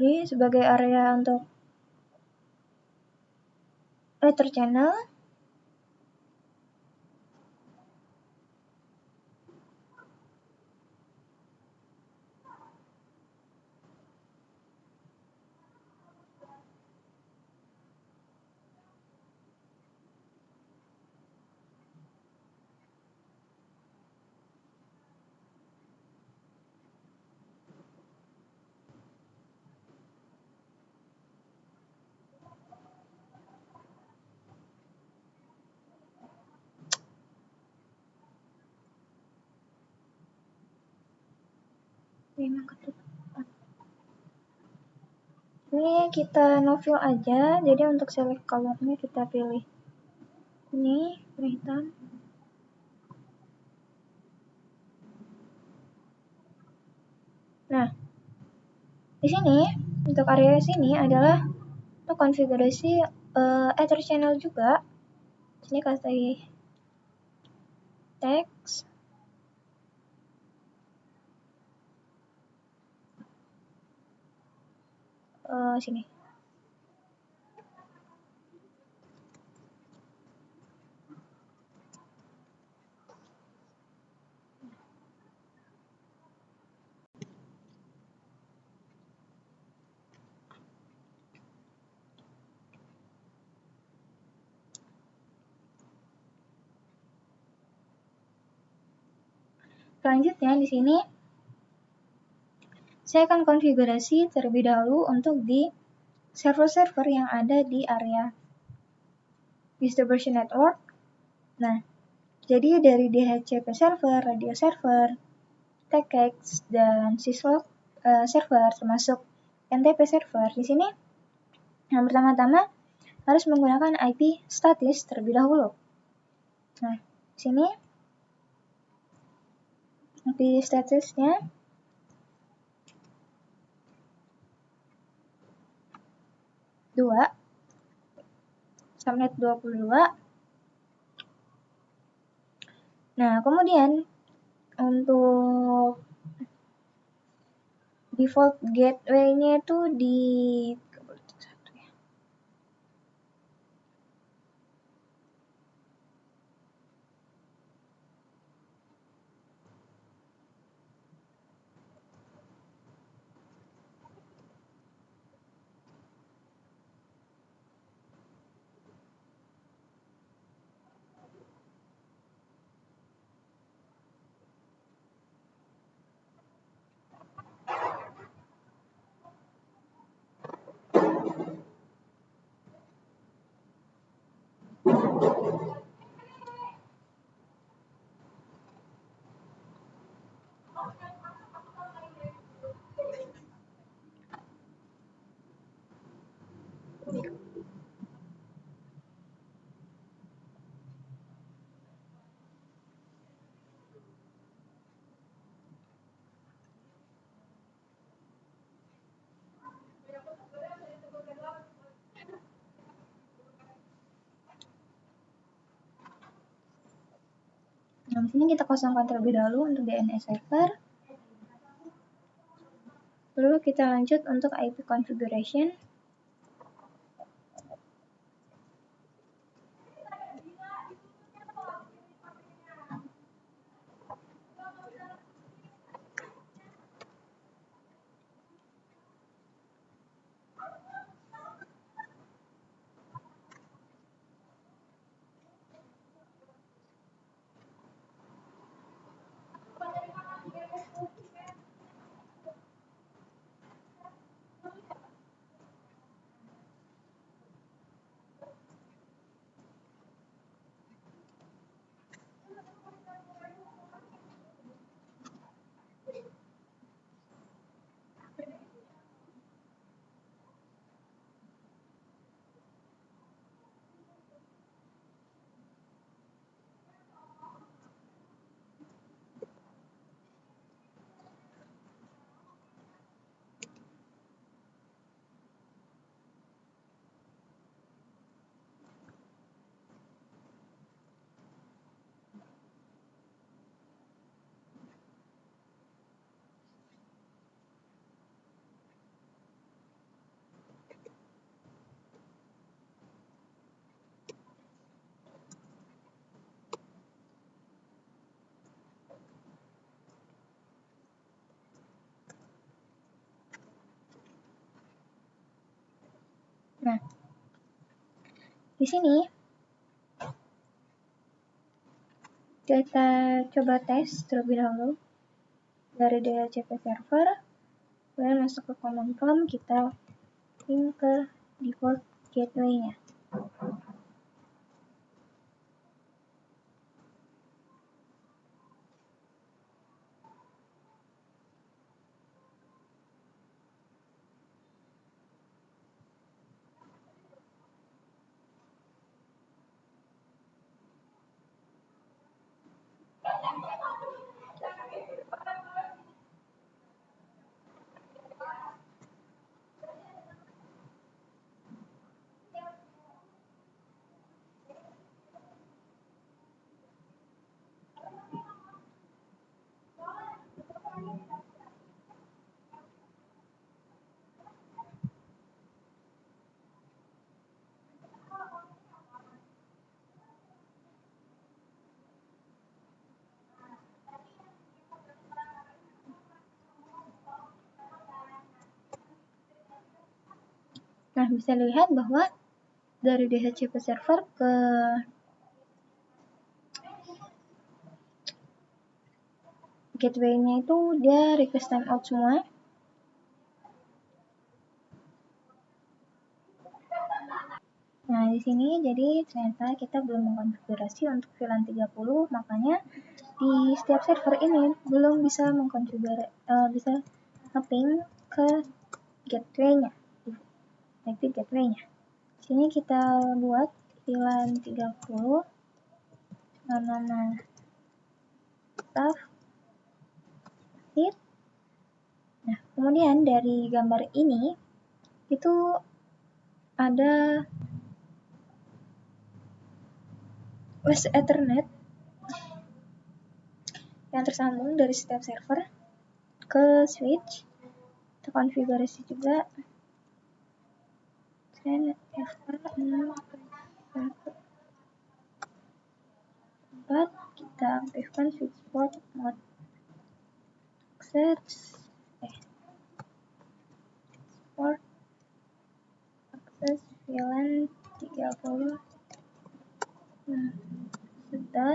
Ini sebagai area untuk terchannel. Memang ketutupan. Ini kita no fill aja. Jadi untuk select colornya kita pilih ini, hitam. Nah, di sini untuk area sini adalah untuk konfigurasi Ether channel juga. Sini kasih teks. Sini. Selanjutnya di sini saya akan konfigurasi terlebih dahulu untuk di server-server yang ada di area distribution network. Nah, jadi dari DHCP server, radio server, TKX, dan syslog server termasuk NTP server. Di sini yang pertama-tama harus menggunakan IP statis terlebih dahulu. Nah, di sini IP statusnya subnet 22. Nah, kemudian untuk default gateway-nya itu di Nah, di sini kita kosongkan terlebih dahulu untuk DNS server. Lalu kita lanjut untuk IP configuration. Nah, di sini kita coba tes terlebih dahulu dari DHCP server, kemudian masuk ke command prompt, kita link ke default gateway-nya. Nah, bisa dilihat bahwa dari DHCP server ke gateway-nya itu dia request timeout semua. Nah, di sini jadi ternyata kita belum mengkonfigurasi untuk VLAN 30, makanya di setiap server ini belum bisa bisa nge-ping ke gateway-nya, IP gateway-nya. Di sini kita buat VLAN 30 nama staff. Nah, kemudian dari gambar ini itu ada West Ethernet yang tersambung dari setiap server ke switch. Kita konfigurasi juga. Saya kita aktifkan switchboard mode access VLAN 30. Sudah.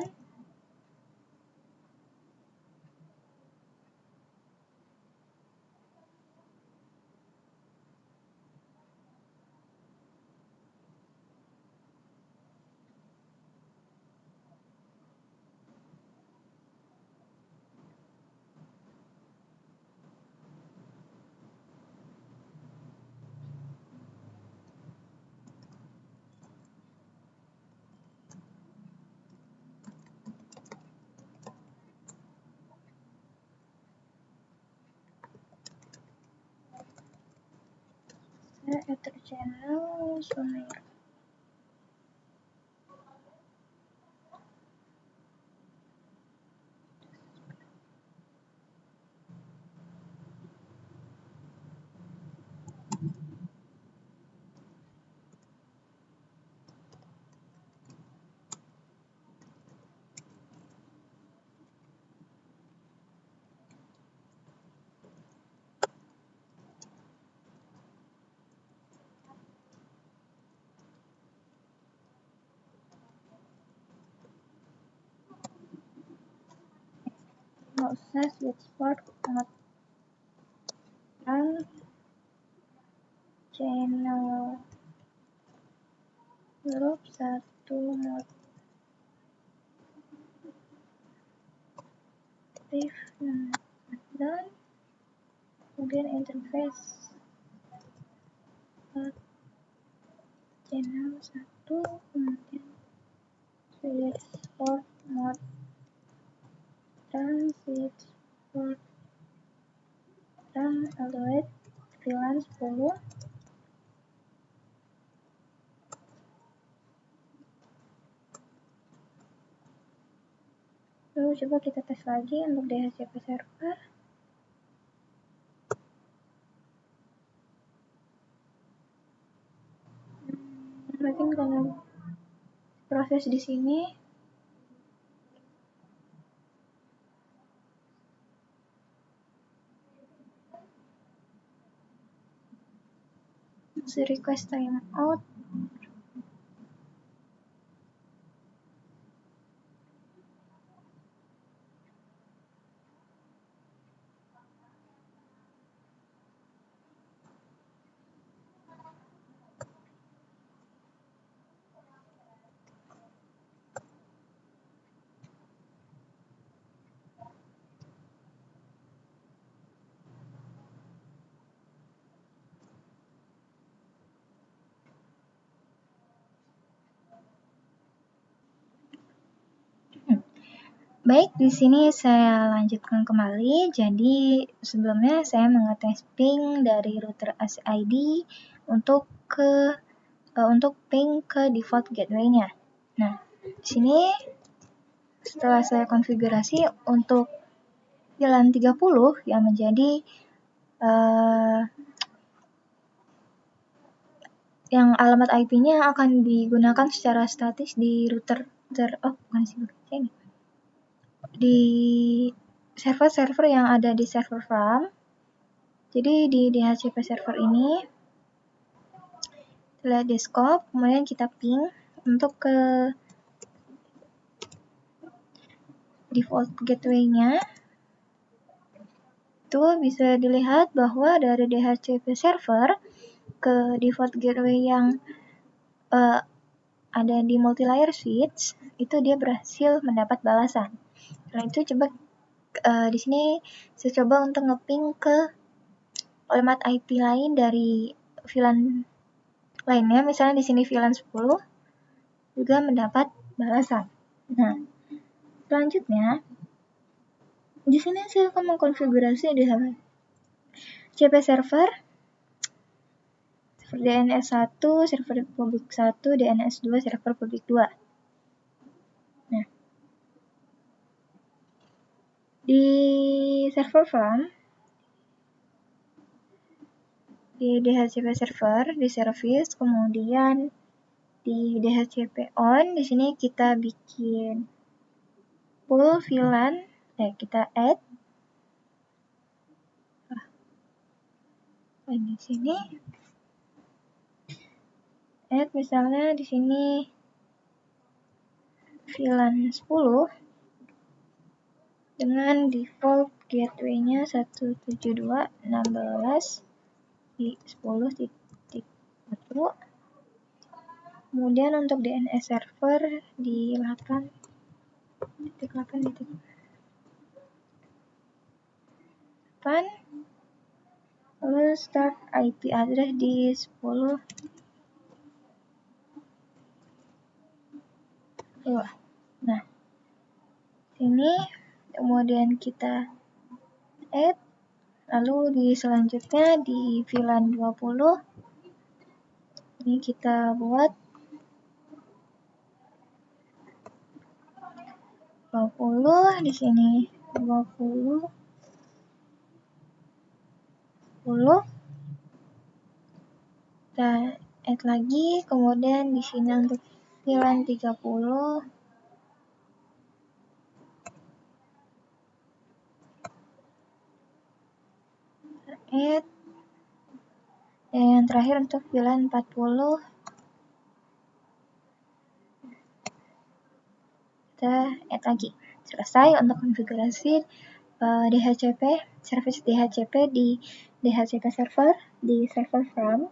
Ether channel Sumer. Proses switchboard mode run channel group 1 mode aktif dan kemudian interface channel 1 kemudian switchboard mode dan switchboard dan alert VLAN 10. Lalu coba kita tes lagi untuk DHCP server. Mungkin karena proses di sini request timeout. Baik, di sini saya lanjutkan kembali. Jadi sebelumnya saya mengetes ping dari router ACID untuk ping ke default gateway-nya. Nah, di sini setelah saya konfigurasi untuk VLAN 30 yang menjadi yang alamat IP-nya akan digunakan secara statis di router di server-server yang ada di server farm. Jadi di DHCP server ini kita lihat di scope, kemudian kita ping untuk ke default gateway-nya. Itu bisa dilihat bahwa dari DHCP server ke default gateway yang ada di multi-layer switch, itu dia berhasil mendapat balasan. Nah, itu coba di sini saya coba untuk ngeping ke alamat IP lain dari VLAN lainnya, misalnya di sini VLAN 10 juga mendapat balasan. Nah, selanjutnya di sini saya akan mengkonfigurasi di DHCP server DNS 1, server publik 1, DNS 2, server publik 2. Nah, di server farm di DHCP server, di service, kemudian di DHCP on, di sini kita bikin pool VLAN, kita add. Di sini add misalnya di sini VLAN 10 dengan default gateway-nya 172.16 di 10.1. Kemudian untuk DNS server di 8.8. Lalu start IP address di 10. Nah, sini kemudian kita add, lalu di selanjutnya di VLAN 20 ini kita buat 20, di sini 20 10. Kita add lagi, kemudian di sini untuk VLAN 30 add, dan yang terakhir untuk VLAN 40 kita add lagi. Selesai untuk konfigurasi DHCP, service DHCP di DHCP server di server from.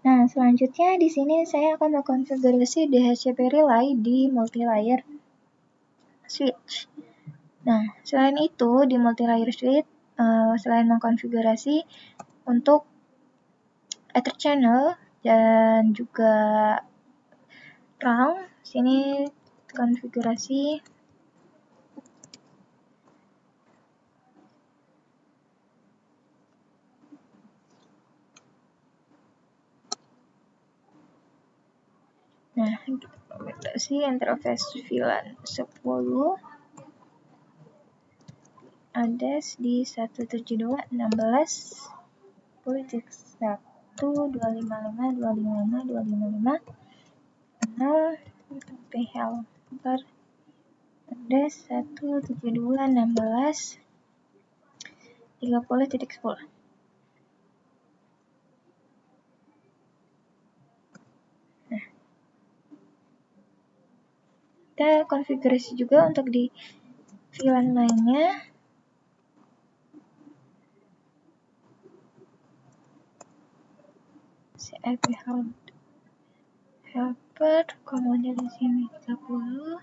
Nah, selanjutnya di sini saya akan mengkonfigurasi DHCP relay di multi-layer switch. Nah, selain itu di multi-layer switch, selain mengkonfigurasi untuk Ether channel dan juga round, sini konfigurasi interface VLAN 10 address di 172.16.1.255.255.255 helper address 172.16.30.10. Kita konfigurasi juga untuk di VLAN lainnya. IP helper, kemudian di sini 30.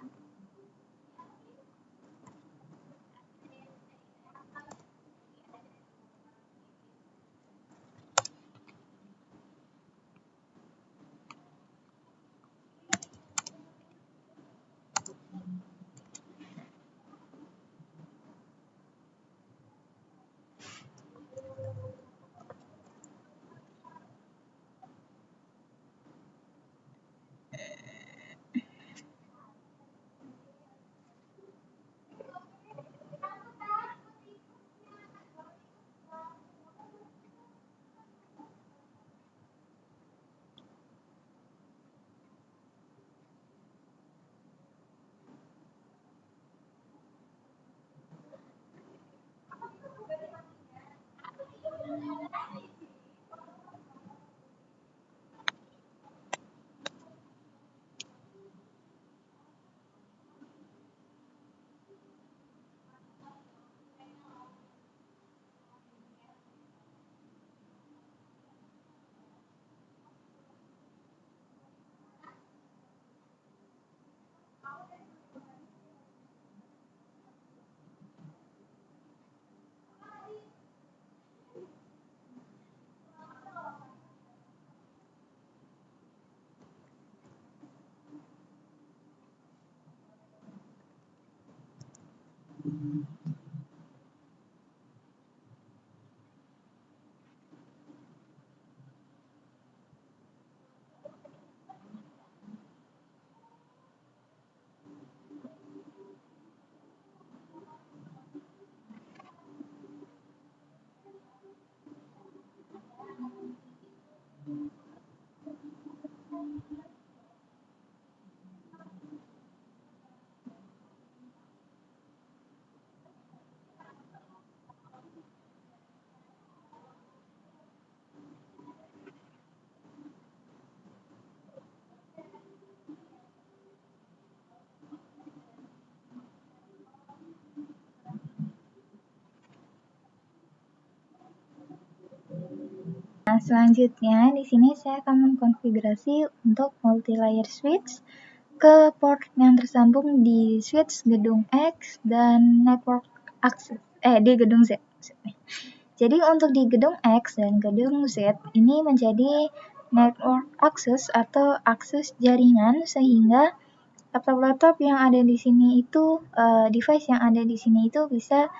Nah, selanjutnya di sini saya akan mengkonfigurasi untuk multi-layer switch ke port yang tersambung di switch gedung X dan network access di gedung Z. Jadi untuk di gedung X dan gedung Z ini menjadi network access atau akses jaringan, sehingga laptop-laptop yang ada di sini itu device yang ada di sini itu bisa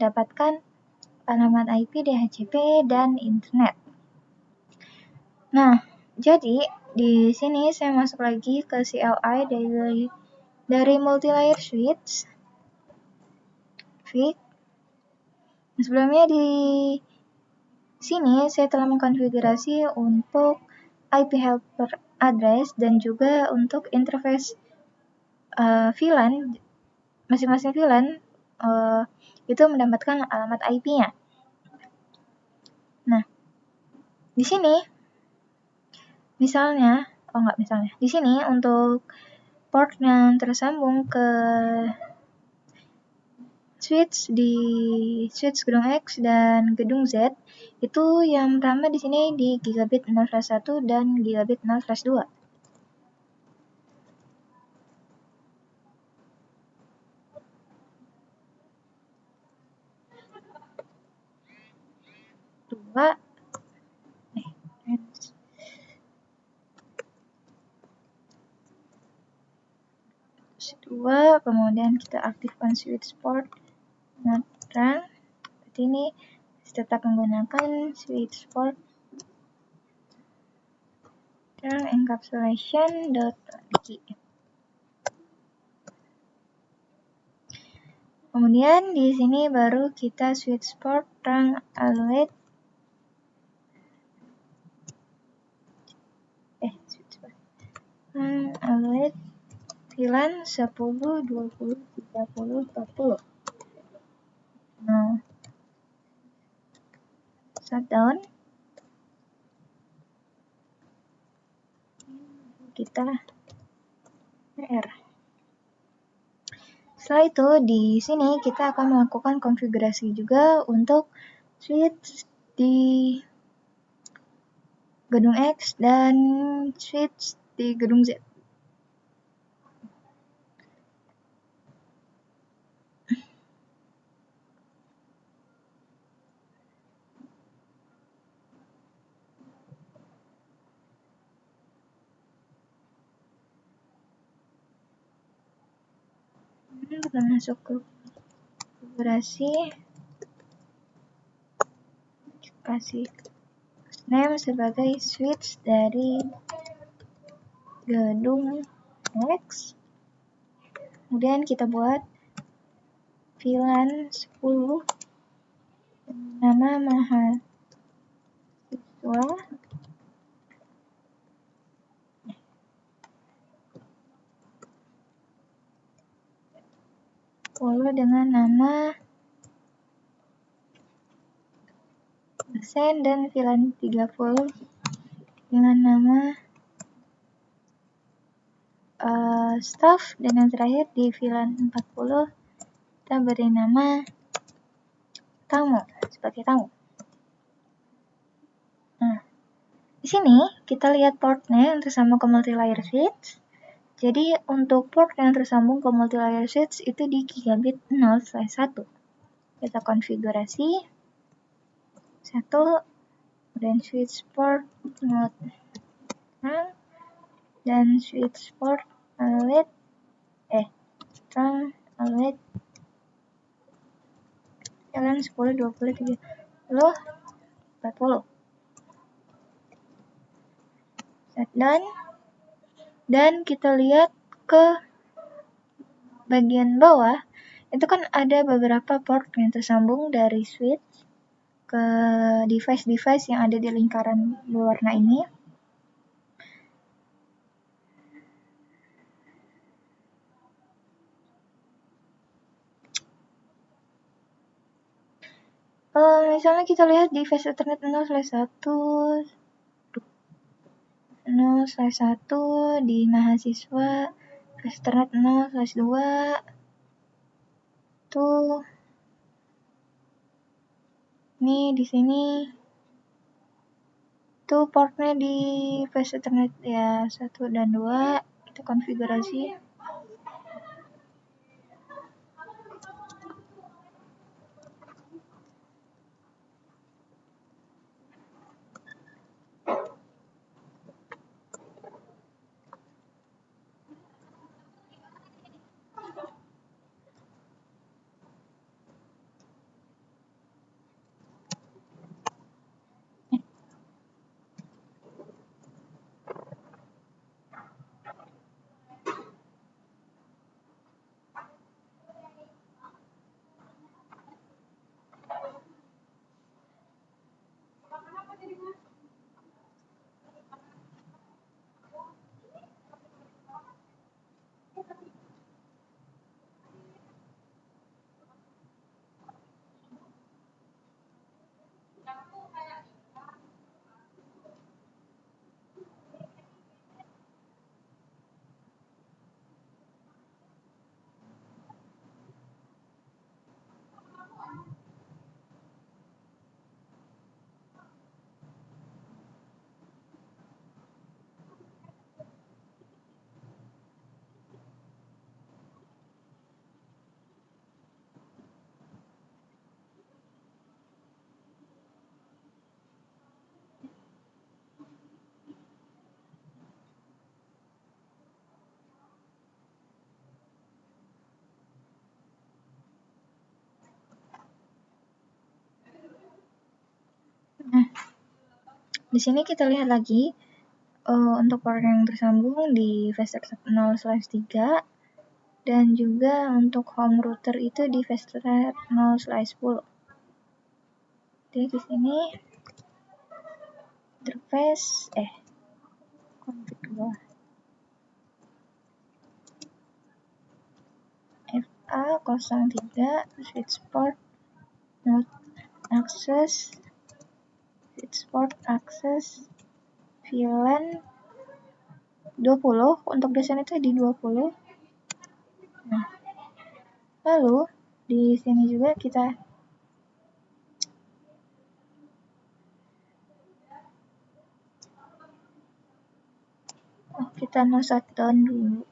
dapatkan alamat IP, DHCP, dan internet. Nah, jadi di sini saya masuk lagi ke CLI dari multi-layer switch. Sebelumnya di sini saya telah mengkonfigurasi untuk IP helper address dan juga untuk interface VLAN. Masing-masing VLAN itu mendapatkan alamat IP-nya. Nah, di sini di sini untuk port yang tersambung ke switch di switch gedung X dan gedung Z itu yang pertama di sini di gigabit 0/1 dan gigabit 0/2. Kemudian kita aktifkan switch port terang. Berarti ini tetap menggunakan switch port terang encapsulation.key. Kemudian di sini baru kita switch port terang alert VLAN 10, 20, 30, 40. Nah, shutdown. Kita R. Setelah itu di sini kita akan melakukan konfigurasi juga untuk switch di gedung X dan switch di gedung Z. Kita masuk ke konfigurasi, kasih name sebagai switch dari gedung X. Kemudian kita buat VLAN 10 nama mahasiswa. Follow dengan nama dosen dan VLAN 30 dengan nama staff, dan yang terakhir di VLAN 40 kita beri nama tamu sebagai tamu. Nah, di sini kita lihat portnya yang tersambung ke multi-layer switch. Jadi untuk port yang tersambung ke multi-layer switch itu di gigabit 0/1. Kita konfigurasi 1, dan switch port mode terang dan switch port alert terang alert VLAN 10, 20, 30, 40. Shutdown. Dan kita lihat ke bagian bawah, itu kan ada beberapa port yang tersambung dari switch ke device-device yang ada di lingkaran berwarna ini. Misalnya kita lihat device Ethernet 0/1 di mahasiswa, device Ethernet 0/2 tuh ini di sini Itu portnya di flash Ethernet ya 1 dan 2, kita konfigurasi. Nah, di sini kita lihat lagi untuk port yang tersambung di VSTERNET 0/3 dan juga untuk home router itu di VSTERNET 0/10. Jadi di sini interface config dulu. FA03 switch port node access switch port access VLAN 20 untuk desain itu di 20. Nah, lalu di sini juga kita no shutdown dulu.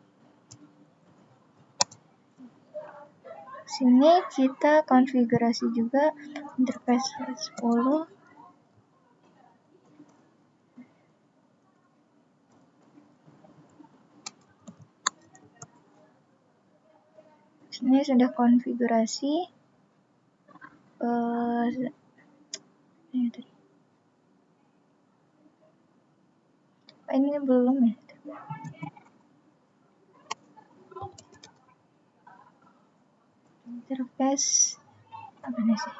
Sini kita konfigurasi juga interface 10. Sini sudah konfigurasi ini belum ya. Interface apa nih sih?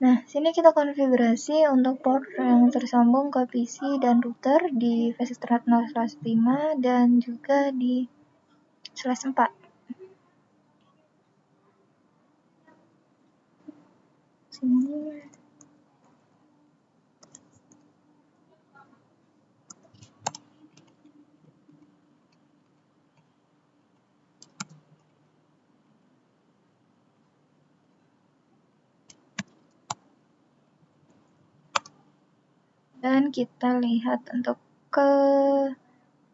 Nah, sini kita konfigurasi untuk port yang tersambung ke PC dan router di VSTERNET 0/5 dan juga di /4. Sini dan kita lihat untuk ke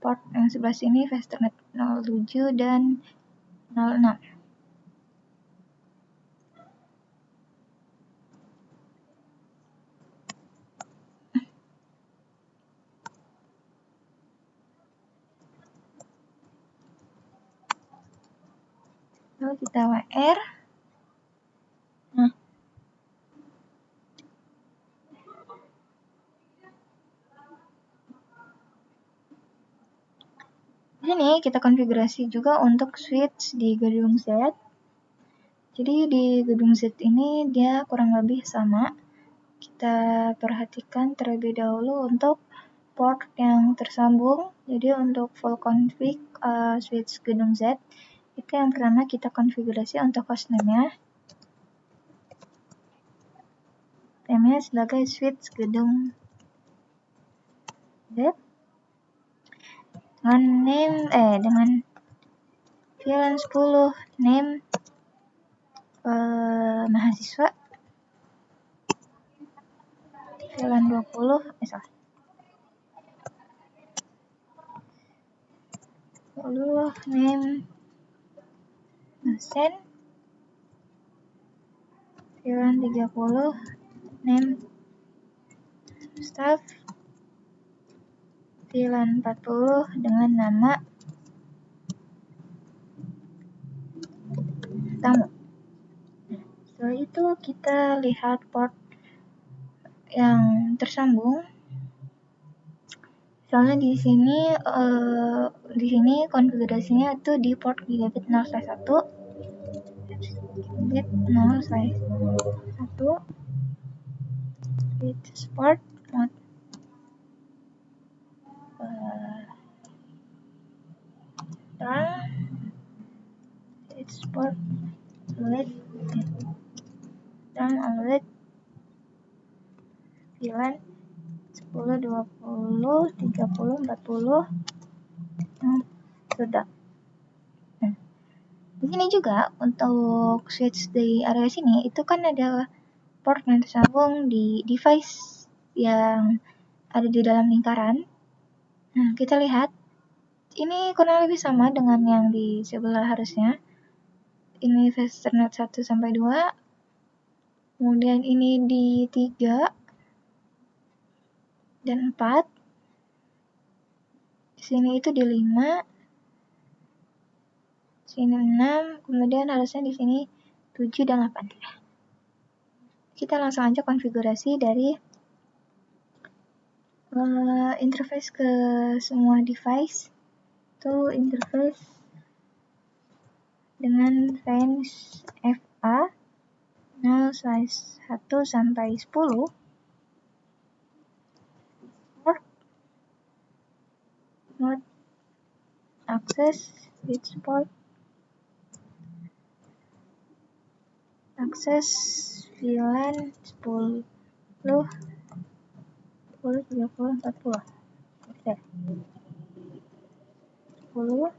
port yang sebelah sini VSTERNET 07 dan 06. Lalu kita WR. Nah, di sini kita konfigurasi juga untuk switch di gedung Z. Jadi di gedung Z ini dia kurang lebih sama. Kita perhatikan terlebih dahulu untuk port yang tersambung. Jadi untuk full config switch gedung Z, itu yang pertama kita konfigurasi untuk hostname-nya. Namanya sebagai switch gedung dengan dengan VLAN 10, name mahasiswa, VLAN 20, lalu name dosen, VLAN 30, name staff, VLAN 40 dengan nama tamu. Setelah itu kita lihat port yang tersambung. Misalnya di sini konfigurasinya itu di port gigabit 0/1, gigabit 0/1, with support mode it's support OLED, OLED VLAN 10, 20, 30, 40. Sudah. Di sini juga untuk switch di area sini itu kan ada port yang tersambung di device yang ada di dalam lingkaran. Nah, kita lihat ini kurang lebih sama dengan yang di sebelah harusnya. Ini Ethernet 1 sampai 2. Kemudian ini di 3 dan 4. Di sini itu di 5. Sini 6, kemudian harusnya di sini 7 dan 8. Kita langsung aja konfigurasi dari interface ke semua device. Itu interface dengan range FA 0/1 sampai 10. Port mode access switch port akses VLAN 10, 30, 40. Oke. 10,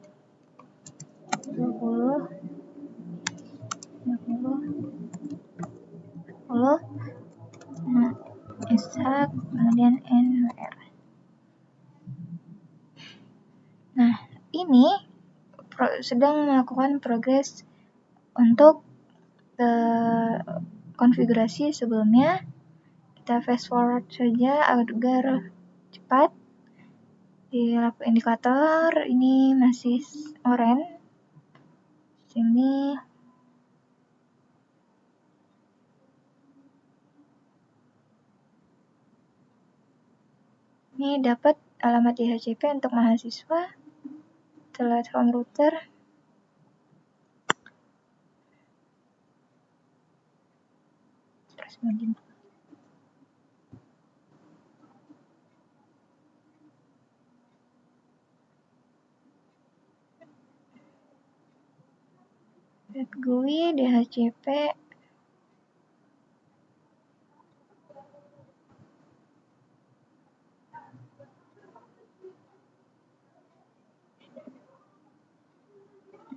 20, 30, 40. Nah, SH kemudian NWR. Nah, ini sedang melakukan progres untuk konfigurasi sebelumnya. Kita fast forward saja agar cepat. Di lampu indikator ini masih oranye. Sini ini dapat alamat DHCP untuk mahasiswa. Setelah home router, terus begini. GUI DHCP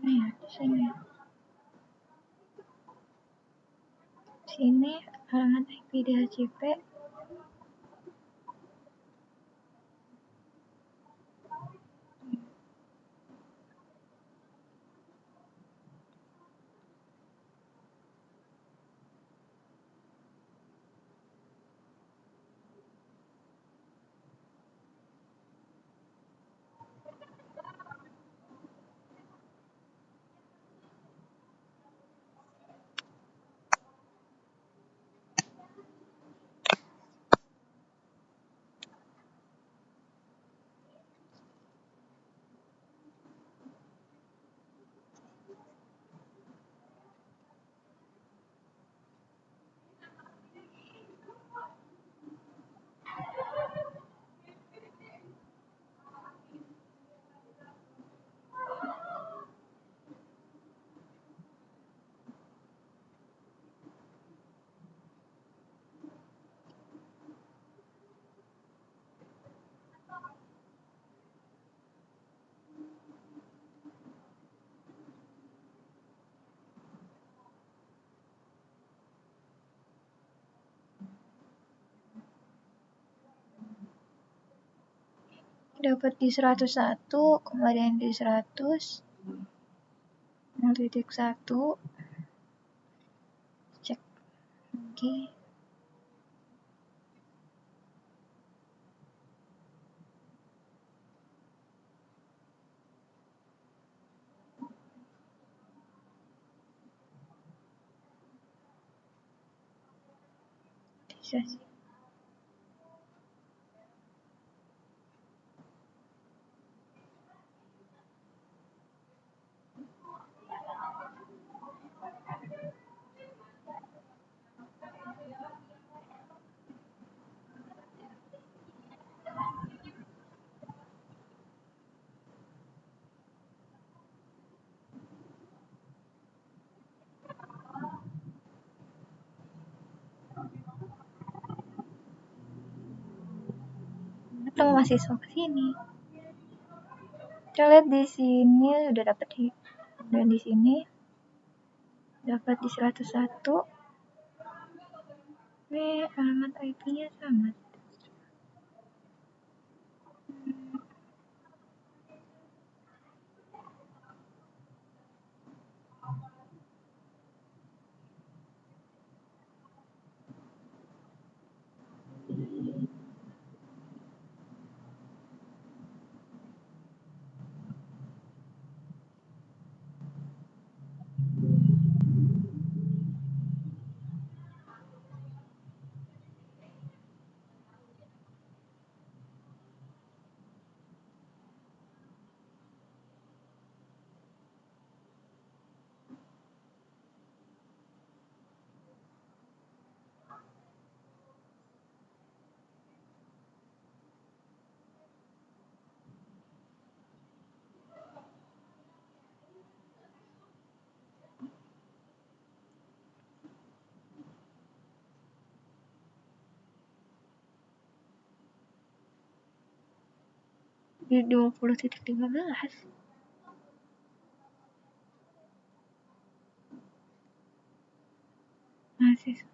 ini ya, sini alamat IP DHCP. dapat di 101, kemudian di 100, 0.1, cek lagi. Bisa sih. Atau mahasiswa ke sini. Kita lihat di sini udah dapat dan di sini dapat di 101. Ini alamat IP-nya sama. Di 20.15. Mahasiswa.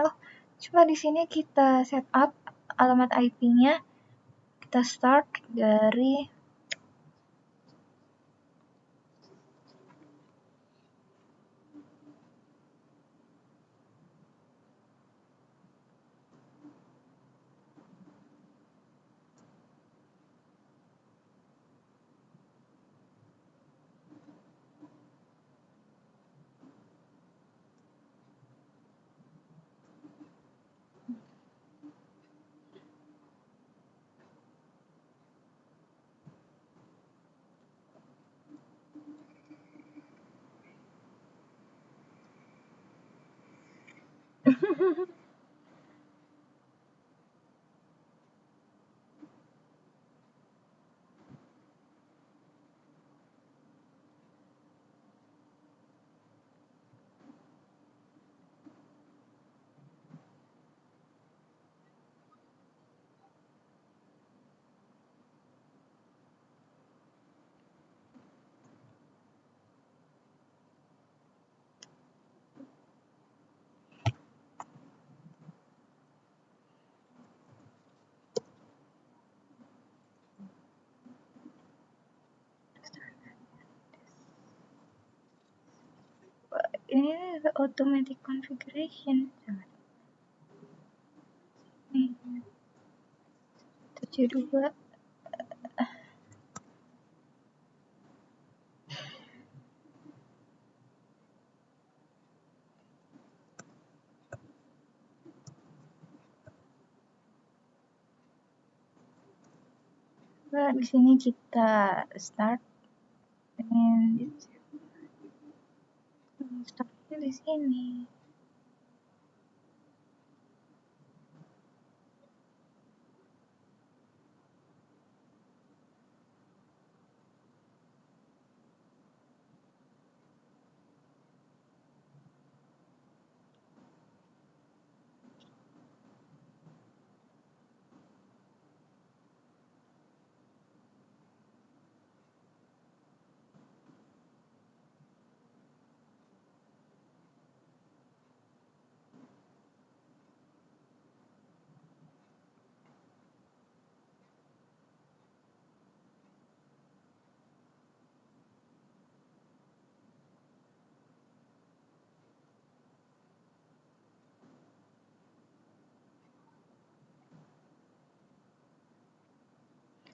Oh, coba di sini kita setup alamat IP-nya. Kita start dari ini automatic configuration. Nih, 72. Di sini kita start dengan startnya di sini.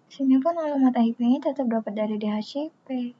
Sini pun alamat IP-nya tetap dapat dari DHCP.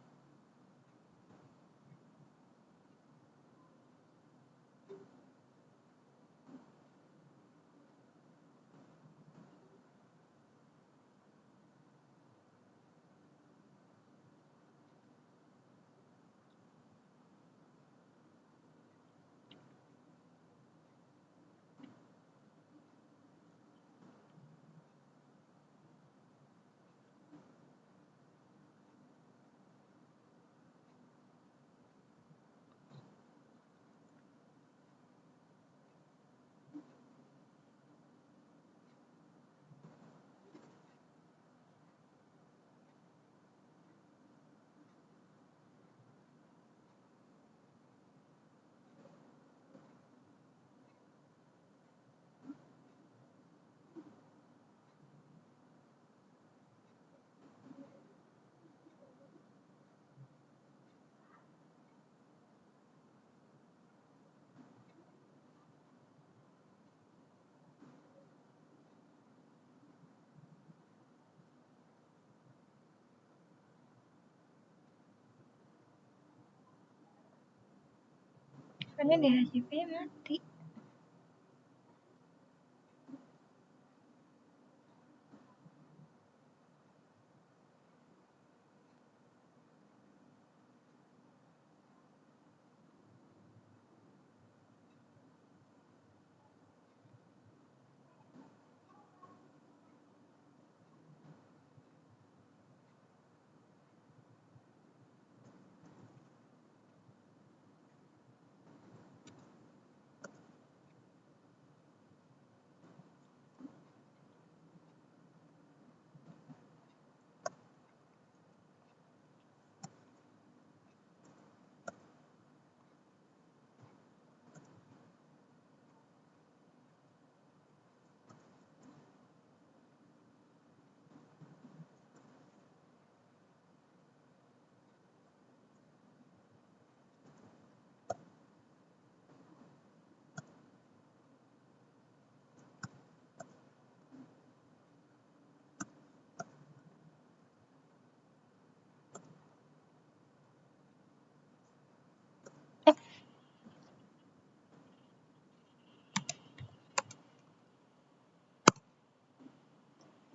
Soalnya DHCP mati.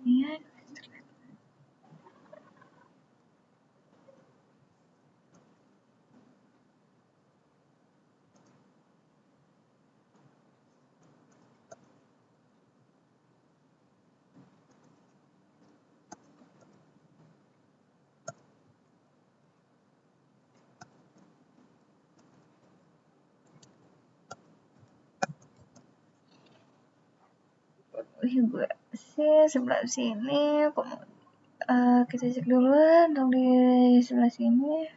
Iya. Gue sih sebelah sini. Kita cek dulu untuk di sebelah sini.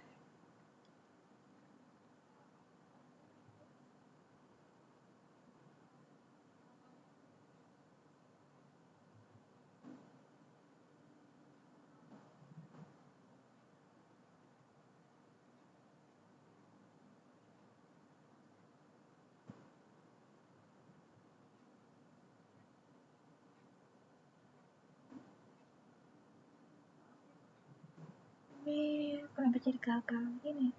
Kenapa jadi gagal gini?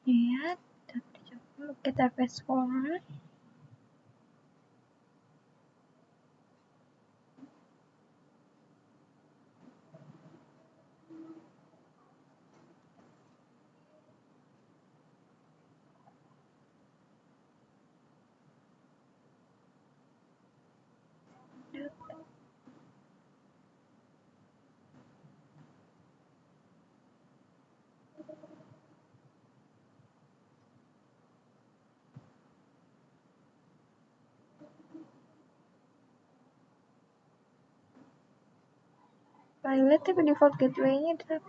Lihat, kita fast forward. Lihat tapi default gateway-nya dapat.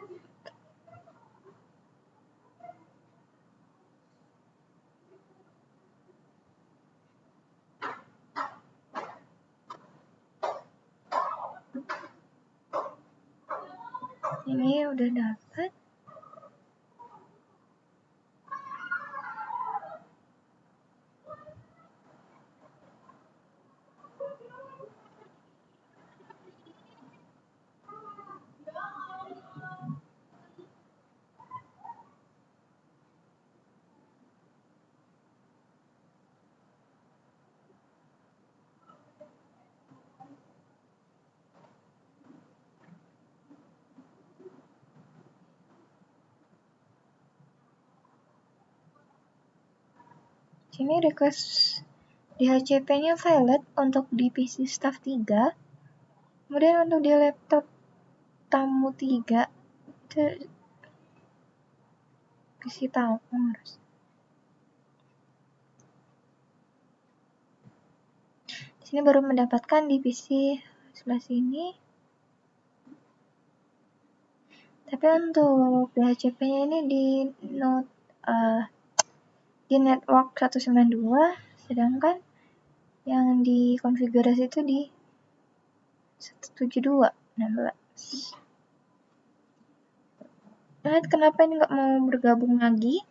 Ini udah dapat. Sini request DHCP-nya valid untuk di PC staff 3. Kemudian untuk di laptop tamu 3 itu PC tamu harus. Di sini baru mendapatkan di PC sebelah sini. Tapi untuk DHCP-nya ini di network 192, sedangkan yang dikonfigurasi itu di 172.16. Nah, kenapa ini nggak mau bergabung lagi?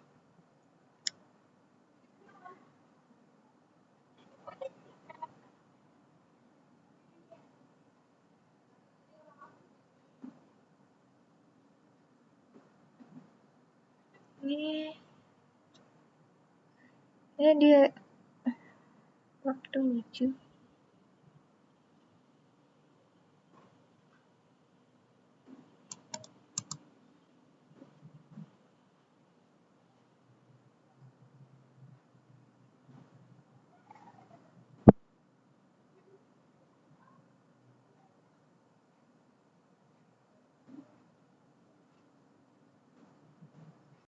Ini dia port 7.